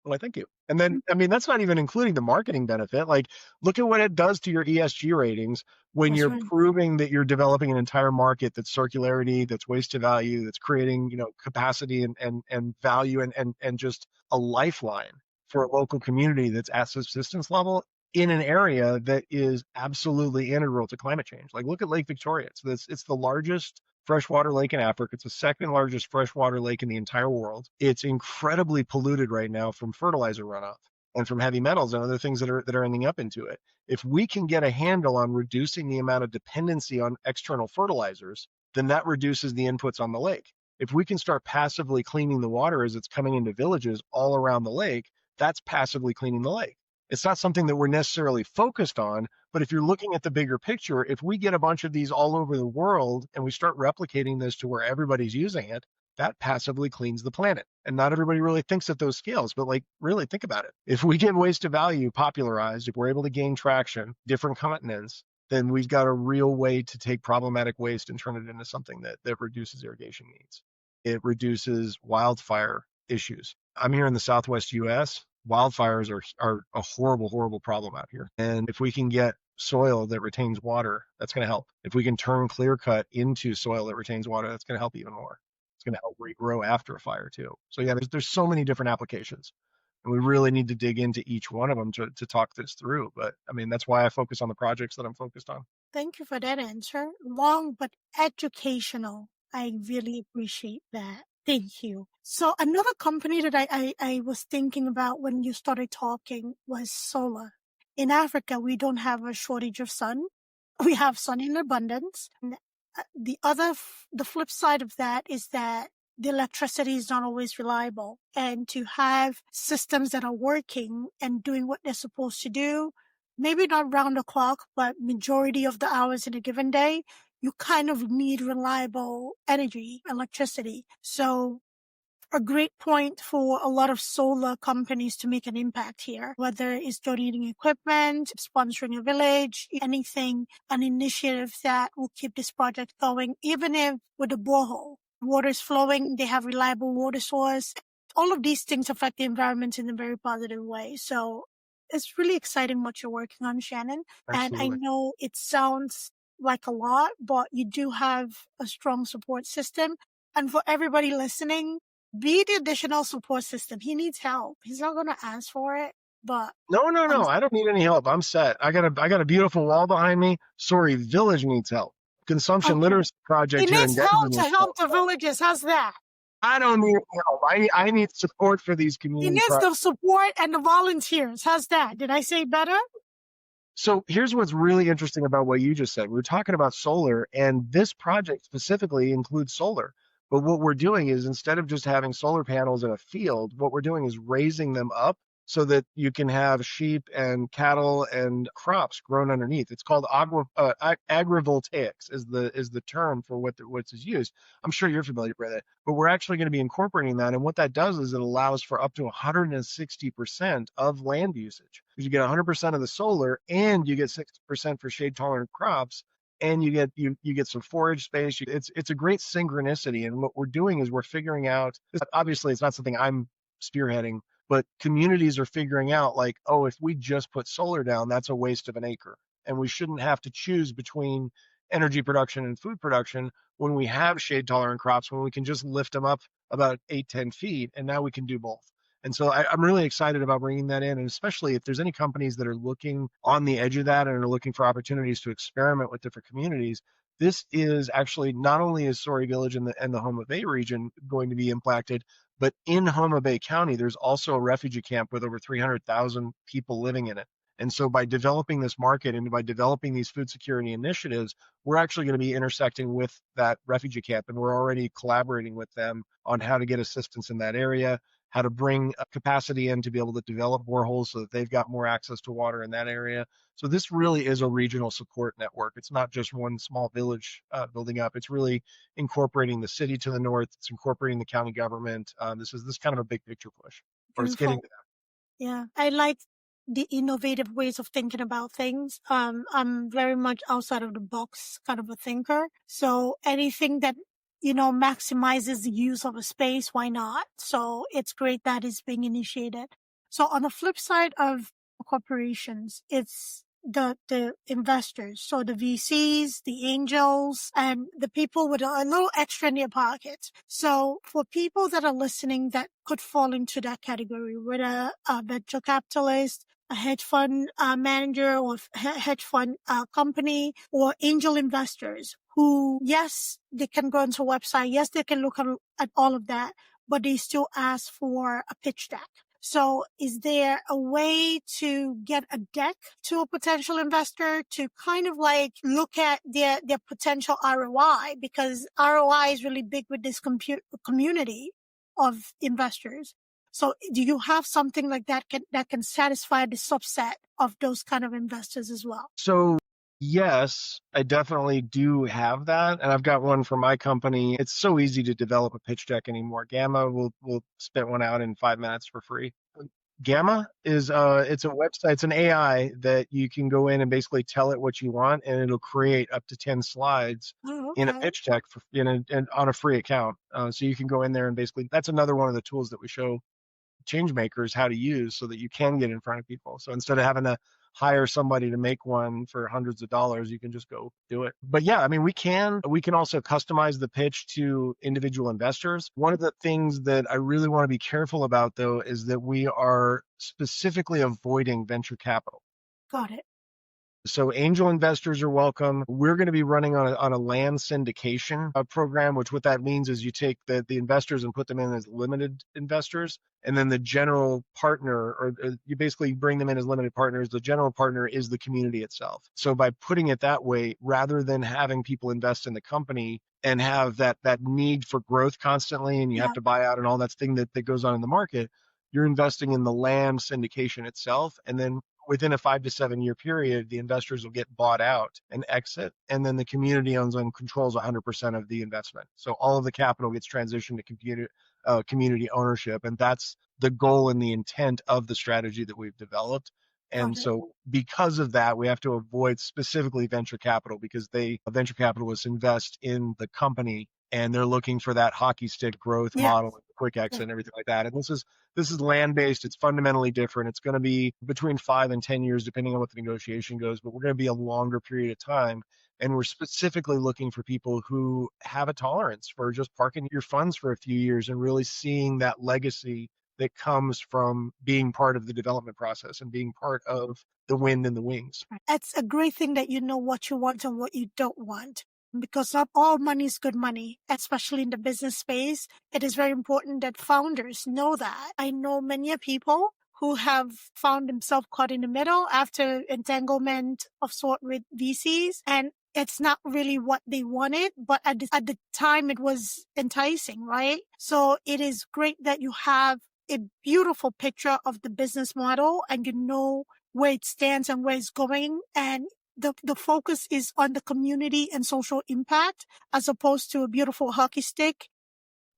Well, thank you. And then, I mean, that's not even including the marketing benefit. Like, look at what it does to your ESG ratings when That's you're right. proving that you're developing an entire market that's circularity, that's waste to value, that's creating, capacity and value and just a lifeline for a local community that's at subsistence level in an area that is absolutely integral to climate change. Like, look at Lake Victoria. It's the largest freshwater lake in Africa. It's the second largest freshwater lake in the entire world. It's incredibly polluted right now from fertilizer runoff and from heavy metals and other things that are ending up into it. If we can get a handle on reducing the amount of dependency on external fertilizers, then that reduces the inputs on the lake. If we can start passively cleaning the water as it's coming into villages all around the lake, that's passively cleaning the lake. It's not something that we're necessarily focused on, but if you're looking at the bigger picture, if we get a bunch of these all over the world and we start replicating this to where everybody's using it, that passively cleans the planet. And not everybody really thinks at those scales, but like really think about it. If we get waste to value popularized, if we're able to gain traction, different continents, then we've got a real way to take problematic waste and turn it into something that reduces irrigation needs. It reduces wildfire issues. I'm here in the Southwest US. Wildfires are a horrible, horrible problem out here. And if we can get soil that retains water, that's going to help. If we can turn clear cut into soil that retains water, that's going to help even more. It's going to help regrow after a fire too. So yeah, there's so many different applications. And we really need to dig into each one of them to talk this through. But I mean, that's why I focus on the projects that I'm focused on. Thank you for that answer. Long but educational. I really appreciate that. Thank you. So another company that I was thinking about when you started talking was solar. In Africa, we don't have a shortage of sun. We have sun in abundance. And the flip side of that is that the electricity is not always reliable. And to have systems that are working and doing what they're supposed to do, maybe not round the clock, but majority of the hours in a given day, you kind of need reliable energy, electricity. So a great point for a lot of solar companies to make an impact here, whether it's donating equipment, sponsoring a village, anything, an initiative that will keep this project going, even if with a borehole, water is flowing, they have reliable water source. All of these things affect the environment in a very positive way. So it's really exciting what you're working on, Shannon. And I Absolutely. know it sounds like a lot, but you do have a strong support system. And for everybody listening, be the additional support system. He needs help. He's not going to ask for it, but No, no, I'm, no. I don't need any help. I'm set. I got a beautiful wall behind me. Sorry, Village needs help. Consumption okay. Literacy He Project here in needs Denver help to needs help help. the villages. How's that? I don't need help. I need support for these He community needs projects. the support and the volunteers. How's that? Did I say better? So here's what's really interesting about what you just said. We're talking about solar, and this project specifically includes solar. But what we're doing is instead of just having solar panels in a field, what we're doing is raising them up so that you can have sheep and cattle and crops grown underneath. It's called agrivoltaics is the term for what is used. I'm sure you're familiar with it, but we're actually going to be incorporating that. And what that does is it allows for up to 160% of land usage. You get 100% of the solar, and you get 60% for shade tolerant crops, and you get some forage space. It's a great synchronicity. And what we're doing is we're figuring out. Obviously, it's not something I'm spearheading, but communities are figuring out like, oh, if we just put solar down, that's a waste of an acre. And we shouldn't have to choose between energy production and food production when we have shade tolerant crops, when we can just lift them up about 8-10 feet. And now we can do both. And so I'm really excited about bringing that in. And especially if there's any companies that are looking on the edge of that and are looking for opportunities to experiment with different communities, this is actually not only is Story Village and the Homa Bay region going to be impacted, but in Homa Bay County, there's also a refugee camp with over 300,000 people living in it. And so by developing this market and by developing these food security initiatives, we're actually going to be intersecting with that refugee camp. And we're already collaborating with them on how to get assistance in that area, how to bring capacity in to be able to develop boreholes so that they've got more access to water in that area. So this really is a regional support network. It's not just one small village building up. It's really incorporating the city to the north. It's incorporating the county government. This kind of a big picture push, or it's getting Beautiful. to that. Yeah. I like the innovative ways of thinking about things. I'm very much outside of the box kind of a thinker. So anything that, maximizes the use of a space, why not? So it's great that it's being initiated. So on the flip side of corporations, it's the investors. So the VCs, the angels, and the people with a little extra in their pockets. So for people that are listening that could fall into that category, whether a venture capitalist, a hedge fund manager or hedge fund company, or angel investors who, yes, they can go into a website. Yes, they can look at all of that, but they still ask for a pitch deck. So is there a way to get a deck to a potential investor to kind of like look at their potential ROI? Because ROI is really big with this community of investors. So do you have something like that that can satisfy the subset of those kind of investors as well? So yes, I definitely do have that. And I've got one for my company. It's so easy to develop a pitch deck anymore. Gamma will spit one out in 5 minutes for free. Gamma is it's a website, it's an AI that you can go in and basically tell it what you want, and it'll create up to 10 slides in a pitch deck on a free account. So you can go in there and basically, that's another one of the tools that we show change makers how to use so that you can get in front of people. So instead of having to hire somebody to make one for hundreds of dollars, you can just go do it. But yeah, I mean, we can also customize the pitch to individual investors. One of the things that I really want to be careful about, though, is that we are specifically avoiding venture capital. Got it. So angel investors are welcome. We're going to be running on a land syndication program, which what that means is you take the investors and put them in as limited investors, and then the general partner, or you basically bring them in as limited partners. The general partner is the community itself. So by putting it that way, rather than having people invest in the company and have that need for growth constantly, and you have to buy out and all that thing that goes on in the market, you're investing in the land syndication itself, and then within a 5 to 7 year period, the investors will get bought out and exit, and then the community owns and controls 100% of the investment. So all of the capital gets transitioned to community ownership, and that's the goal and the intent of the strategy that we've developed. And so because of that, we have to avoid specifically venture capital, because venture capitalists invest in the company and they're looking for that hockey stick growth model, quick exit and everything like that. And this is land-based. It's fundamentally different. It's going to be between 5 and 10 years, depending on what the negotiation goes, but we're going to be a longer period of time. And we're specifically looking for people who have a tolerance for just parking your funds for a few years and really seeing that legacy that comes from being part of the development process and being part of the wind and the wings. It's a great thing that you know what you want and what you don't want, because not all money is good money, especially in the business space. It is very important that founders know that. I know many people who have found themselves caught in the middle after entanglement of sort with VCs, and it's not really what they wanted, but at the time it was enticing, right? So it is great that you have a beautiful picture of the business model and you know where it stands and where it's going, and the focus is on the community and social impact as opposed to a beautiful hockey stick.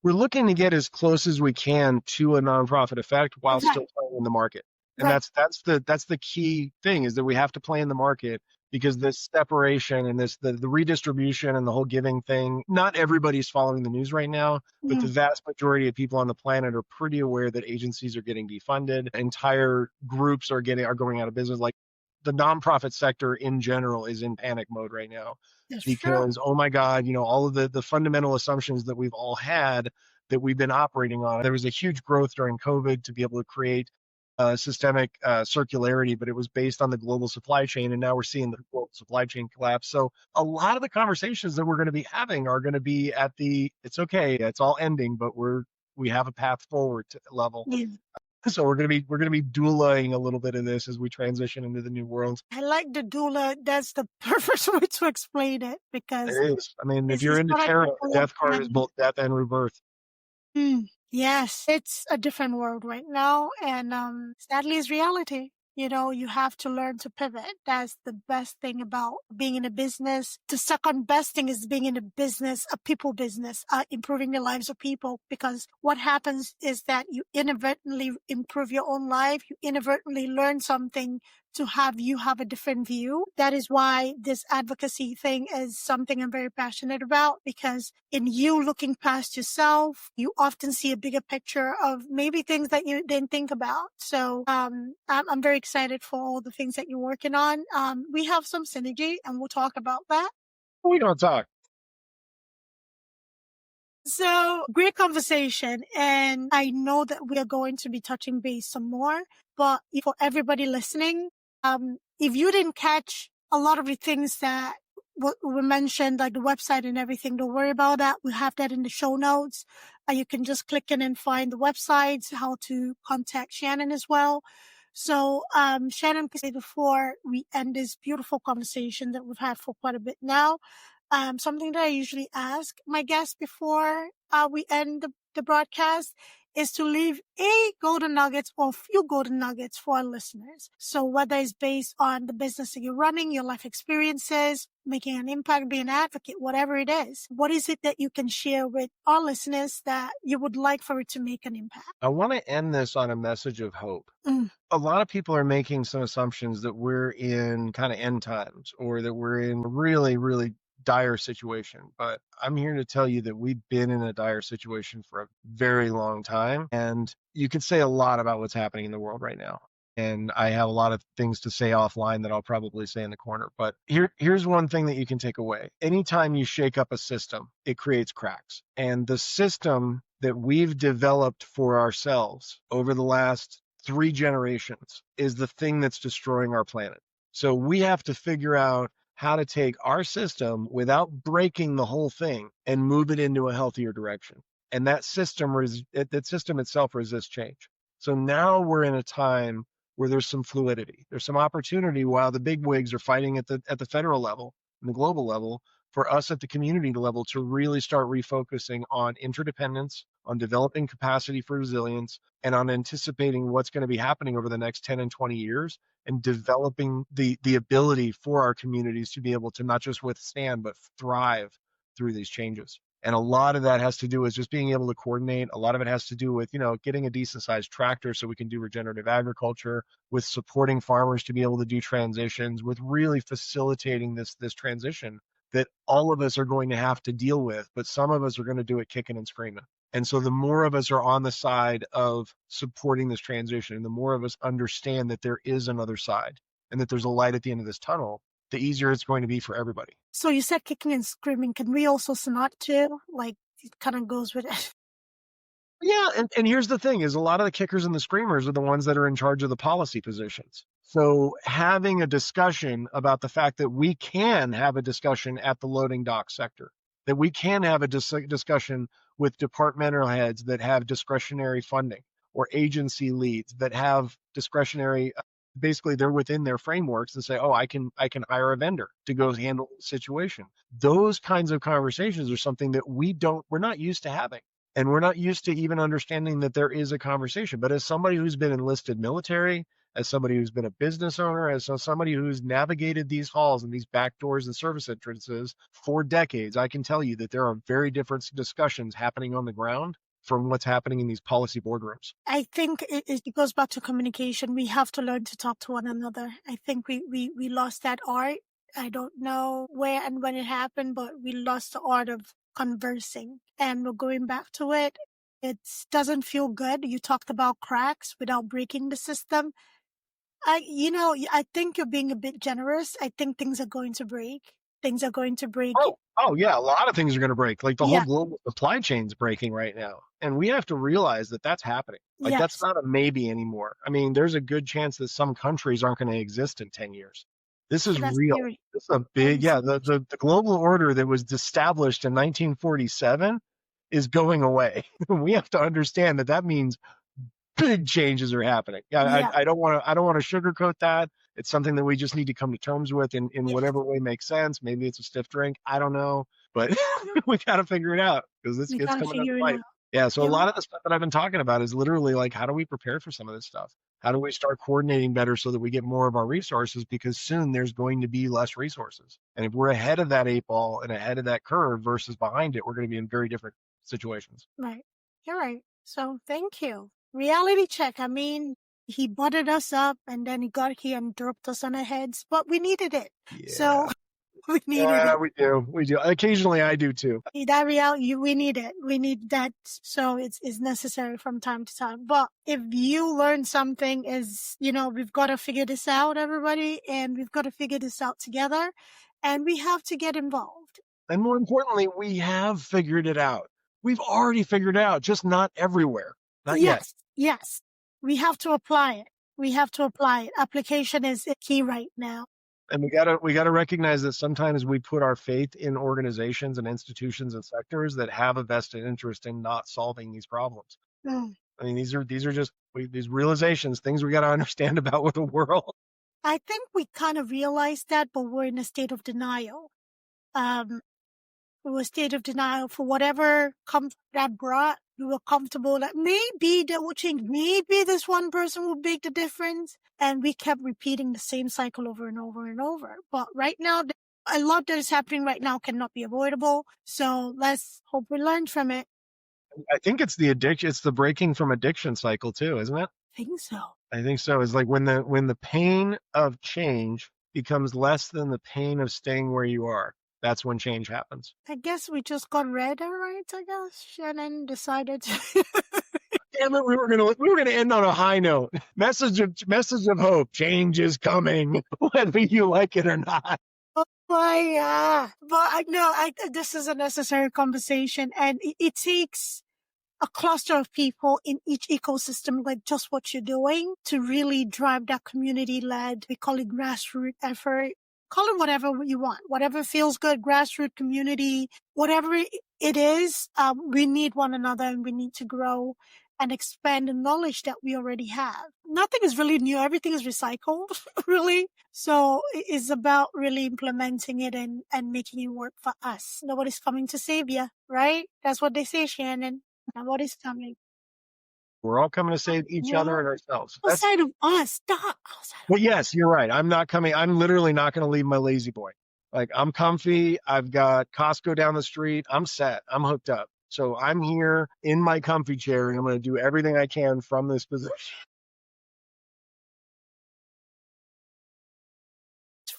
We're looking to get as close as we can to a nonprofit effect while still playing in the market. And that's the key thing, is that we have to play in the market, because this separation and the redistribution and the whole giving thing, not everybody's following the news right now, but the vast majority of people on the planet are pretty aware that agencies are getting defunded, entire groups are going out of business. Like the nonprofit sector in general is in panic mode right now. Because, oh my God, all of the fundamental assumptions that we've all had that we've been operating on. There was a huge growth during COVID to be able to create systemic circularity, but it was based on the global supply chain, and now we're seeing the global supply chain collapse. So a lot of the conversations that we're going to be having are going to be at it's okay, it's all ending, but we have a path forward level. So we're going to be doulaing a little bit of this as we transition into the new world. I like the doula. That's the perfect way to explain it, because it is. I mean, if you're into tarot, the death card is both death and rebirth. Yes, it's a different world right now, and sadly, it's reality. You have to learn to pivot. That's the best thing about being in a business. The second best thing is being in a business, a people business, improving the lives of people, because what happens is that you inadvertently improve your own life. You inadvertently learn something to have you have a different view. That is why this advocacy thing is something I'm very passionate about, because in you looking past yourself, you often see a bigger picture of maybe things that you didn't think about. So I'm very excited for all the things that you're working on. We have some synergy and we'll talk about that. We don't talk. So great conversation. And I know that we are going to be touching base some more, but for everybody listening, if you didn't catch a lot of the things that were mentioned, like the website and everything, don't worry about that. We have that in the show notes. You can just click in and find the websites, how to contact Shannon as well. So, Shannon, before we end this beautiful conversation that we've had for quite a bit now, something that I usually ask my guests before we end the broadcast is to leave a golden nuggets or a few golden nuggets for our listeners. So whether it's based on the business that you're running, your life experiences, making an impact, being an advocate, whatever it is, what is it that you can share with our listeners that you would like for it to make an impact? I want to end this on a message of hope. A lot of people are making some assumptions that we're in kind of end times or that we're in really, really dire situation, but I'm here to tell you that we've been in a dire situation for a very long time, and you could say a lot about what's happening in the world right now. And I have a lot of things to say offline that I'll probably say in the corner, but here's one thing that you can take away. Anytime you shake up a system, it creates cracks. And the system that we've developed for ourselves over the last 3 generations is the thing that's destroying our planet. So we have to figure out how to take our system without breaking the whole thing and move it into a healthier direction. And that system itself resists change. So now we're in a time where there's some fluidity. There's some opportunity while the big wigs are fighting at the federal level and the global level, for us at the community level to really start refocusing on interdependence, on developing capacity for resilience, and on anticipating what's going to be happening over the next 10 and 20 years, and developing the ability for our communities to be able to not just withstand, but thrive through these changes. And a lot of that has to do with just being able to coordinate. A lot of it has to do with, getting a decent sized tractor so we can do regenerative agriculture, with supporting farmers to be able to do transitions, with really facilitating this transition that all of us are going to have to deal with, but some of us are going to do it kicking and screaming. And so the more of us are on the side of supporting this transition, and the more of us understand that there is another side and that there's a light at the end of this tunnel, the easier it's going to be for everybody. So you said kicking and screaming. Can we also snort too? Like, it kind of goes with it. Yeah, and here's the thing, is a lot of the kickers and the screamers are the ones that are in charge of the policy positions. So having a discussion about the fact that we can have a discussion at the loading dock sector, that we can have a discussion with departmental heads that have discretionary funding, or agency leads that have discretionary, basically they're within their frameworks and say, oh, I can hire a vendor to go handle the situation. Those kinds of conversations are something that we're not used to having. And we're not used to even understanding that there is a conversation. But as somebody who's been enlisted military, as somebody who's been a business owner, as somebody who's navigated these halls and these back doors and service entrances for decades, I can tell you that there are very different discussions happening on the ground from what's happening in these policy boardrooms. I think it goes back to communication. We have to learn to talk to one another. I think we lost that art. I don't know where and when it happened, but we lost the art of conversing, and we're going back to it. It doesn't feel good. You talked about cracks without breaking the system. I think you're being a bit generous. I think things are going to break. Things are going to break. Oh yeah, a lot of things are going to break. Like the whole global supply chain's breaking right now. And we have to realize that that's happening. Like that's not a maybe anymore. I mean, there's a good chance that some countries aren't going to exist in 10 years. This is real. Scary. This is a big, the global order that was established in 1947 is going away. We have to understand that means big changes are happening. I don't want to sugarcoat that. It's something that we just need to come to terms with in whatever way makes sense. Maybe it's a stiff drink. I don't know, but we got to figure it out because it's coming up to fight. Yeah. So a lot of the stuff that I've been talking about is literally like, how do we prepare for some of this stuff? How do we start coordinating better so that we get more of our resources? Because soon there's going to be less resources. And if we're ahead of that 8 ball and ahead of that curve versus behind it, we're going to be in very different situations. Right. You're right. So thank you. Reality check. I mean, He buttered us up and then he got here and dropped us on our heads, but we needed it. So we needed it. We do. We do. Occasionally I do too. That reality, we need it. We need that. So it's necessary from time to time. But if you learn something is, we've got to figure this out, everybody, and we've got to figure this out together, and we have to get involved. And more importantly, we have figured it out. We've already figured it out, just not everywhere. Not yet. Yes. We have to apply it. Application is key right now. And we gotta recognize that sometimes we put our faith in organizations and institutions and sectors that have a vested interest in not solving these problems. I mean, these are just these realizations, things we got to understand about with the world. I think we kind of realized that, but we're in a state of denial. We were a state of denial for whatever comfort that brought. We were comfortable that maybe that will change. Maybe this one person will make the difference. And we kept repeating the same cycle over and over and over. But right now, a lot that is happening right now cannot be avoidable. So let's hope we learn from it. I think it's the addiction. It's the breaking from addiction cycle too, isn't it? I think so. It's like when the pain of change becomes less than the pain of staying where you are. That's when change happens. I guess we just got read, all right. I guess Shannon decided to. Damn it, we were gonna end on a high note. Message of hope. Change is coming, whether you like it or not. Oh my, but this is a necessary conversation, and it takes a cluster of people in each ecosystem, like just what you're doing, to really drive that community-led. We call it grassroots effort. Call it whatever you want, whatever feels good, grassroots community, whatever it is. We need one another, and we need to grow and expand the knowledge that we already have. Nothing is really new. Everything is recycled, really. So it's about really implementing it and making it work for us. Nobody's coming to save you, right? That's what they say, Shannon. Nobody's coming. We're all coming to save each other and ourselves. Outside of us, stop. Well, yes, you're right. I'm not coming. I'm literally not going to leave my lazy boy. Like, I'm comfy. I've got Costco down the street. I'm set. I'm hooked up. So I'm here in my comfy chair, and I'm going to do everything I can from this position.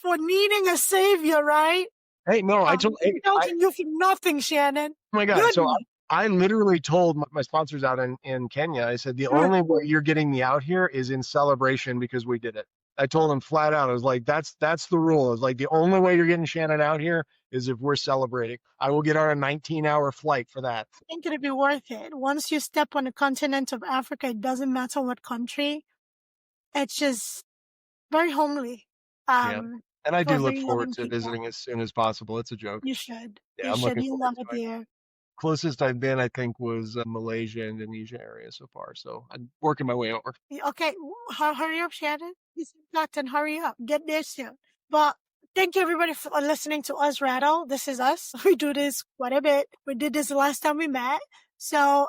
For needing a savior, right? Hey, no, I told you for nothing, Shannon. Oh my God. Goodness. So I literally told my sponsors out in Kenya, I said, the only way you're getting me out here is in celebration because we did it. I told them flat out, I was like, that's the rule. I was like, the only way you're getting Shannon out here is if we're celebrating. I will get on a 19-hour flight for that. I think it'd be worth it. Once you step on the continent of Africa, it doesn't matter what country. It's just very homely. And I do look forward to visiting as soon as possible. It's a joke. You should. Yeah, you should. You love it there. Closest I've been, I think, was Malaysia, Indonesia area so far. So I'm working my way over. Okay, hurry up, Shannon. And hurry up. Get there soon. But thank you, everybody, for listening to us rattle. This is us. We do this quite a bit. We did this the last time we met. So,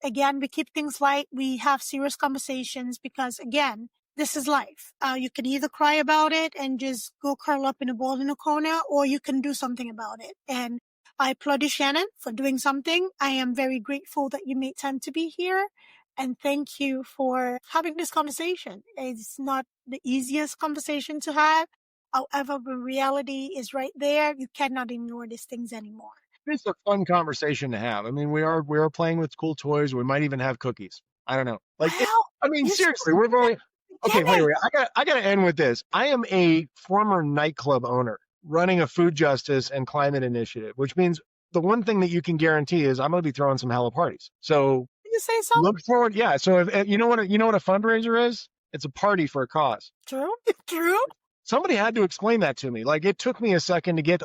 again, we keep things light. We have serious conversations because, again, this is life. You can either cry about it and just go curl up in a ball in a corner, or you can do something about it. And I applaud you, Shannon, for doing something. I am very grateful that you made time to be here. And thank you for having this conversation. It's not the easiest conversation to have. However, the reality is right there. You cannot ignore these things anymore. It's a fun conversation to have. I mean, we are playing with cool toys. We might even have cookies. I don't know. Seriously, we're going. Okay, wait. I got to end with this. I am a former nightclub owner running a food justice and climate initiative, which means the one thing that you can guarantee is I'm going to be throwing some hella parties. So you say so? Look forward. Yeah. So if you know what a fundraiser is? It's a party for a cause. True. Somebody had to explain that to me. Like, it took me a second to get.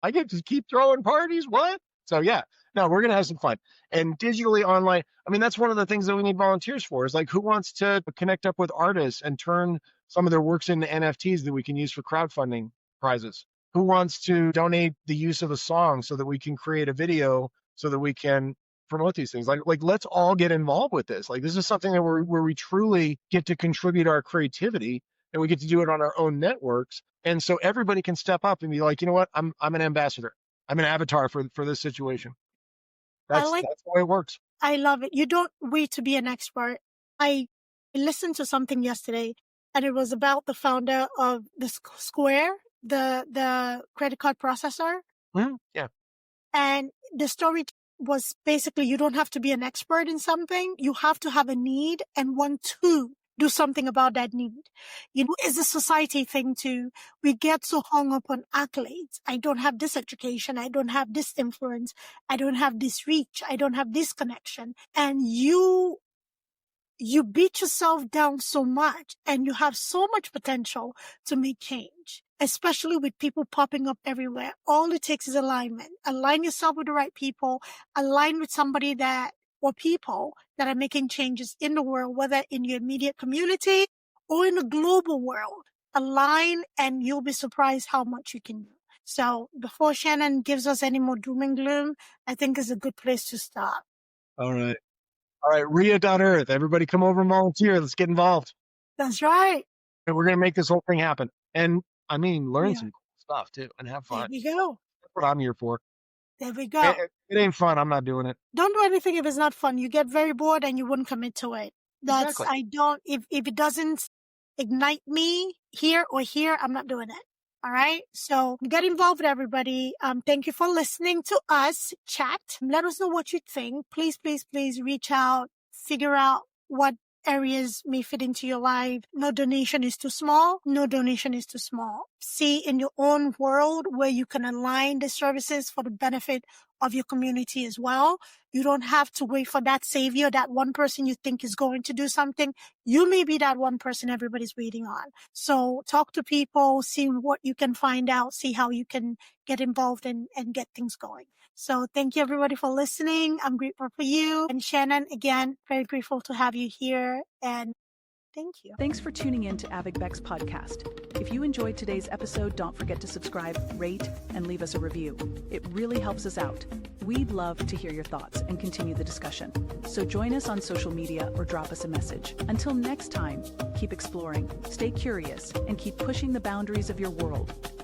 I get to keep throwing parties. What? So yeah. No, we're gonna have some fun. And digitally online. I mean, that's one of the things that we need volunteers for. Is like, who wants to connect up with artists and turn some of their works into NFTs that we can use for crowdfunding prizes? Who wants to donate the use of a song so that we can create a video so that we can promote these things? Like let's all get involved with this. Like, this is something that where we truly get to contribute our creativity, and we get to do it on our own networks. And so everybody can step up and be like, you know what? I'm an ambassador. I'm an avatar for this situation. That's the way it works. I love it. You don't wait to be an expert. I I listened to something yesterday, and it was about the founder of the Square, the credit card processor. Yeah. And the story was basically, you don't have to be an expert in something. You have to have a need and want to do something about that need. It's a society thing too. We get so hung up on accolades. I don't have this education. I don't have this influence. I don't have this reach. I don't have this connection. And you beat yourself down so much, and you have so much potential to make change, especially with people popping up everywhere. All it takes is alignment. Align yourself with the right people, align with somebody or people that are making changes in the world, whether in your immediate community or in the global world. Align, and you'll be surprised how much you can do. So before Shannon gives us any more doom and gloom, I think is a good place to start. All right. Ria.earth. Everybody come over and volunteer. Let's get involved. That's right. And we're going to make this whole thing happen. And learn some cool stuff too and have fun. There we go. That's what I'm here for. There we go. It ain't fun. I'm not doing it. Don't do anything if it's not fun. You get very bored and you wouldn't commit to it. Exactly. If it doesn't ignite me here or here, I'm not doing it. All right. So get involved with everybody. Thank you for listening to us chat. Let us know what you think. Please, please, please reach out, figure out what areas may fit into your life. No donation is too small. No donation is too small. See in your own world where you can align the services for the benefit of your community as well. You don't have to wait for that savior, that one person you think is going to do something. You may be that one person everybody's waiting on. So talk to people, see what you can find out, see how you can get involved and get things going. So thank you everybody for listening. I'm grateful for you. And Shannon, again, very grateful to have you here. And thank you. Thanks for tuning in to AVP's podcast. If you enjoyed today's episode, don't forget to subscribe, rate, and leave us a review. It really helps us out. We'd love to hear your thoughts and continue the discussion. So join us on social media or drop us a message. Until next time, keep exploring, stay curious, and keep pushing the boundaries of your world.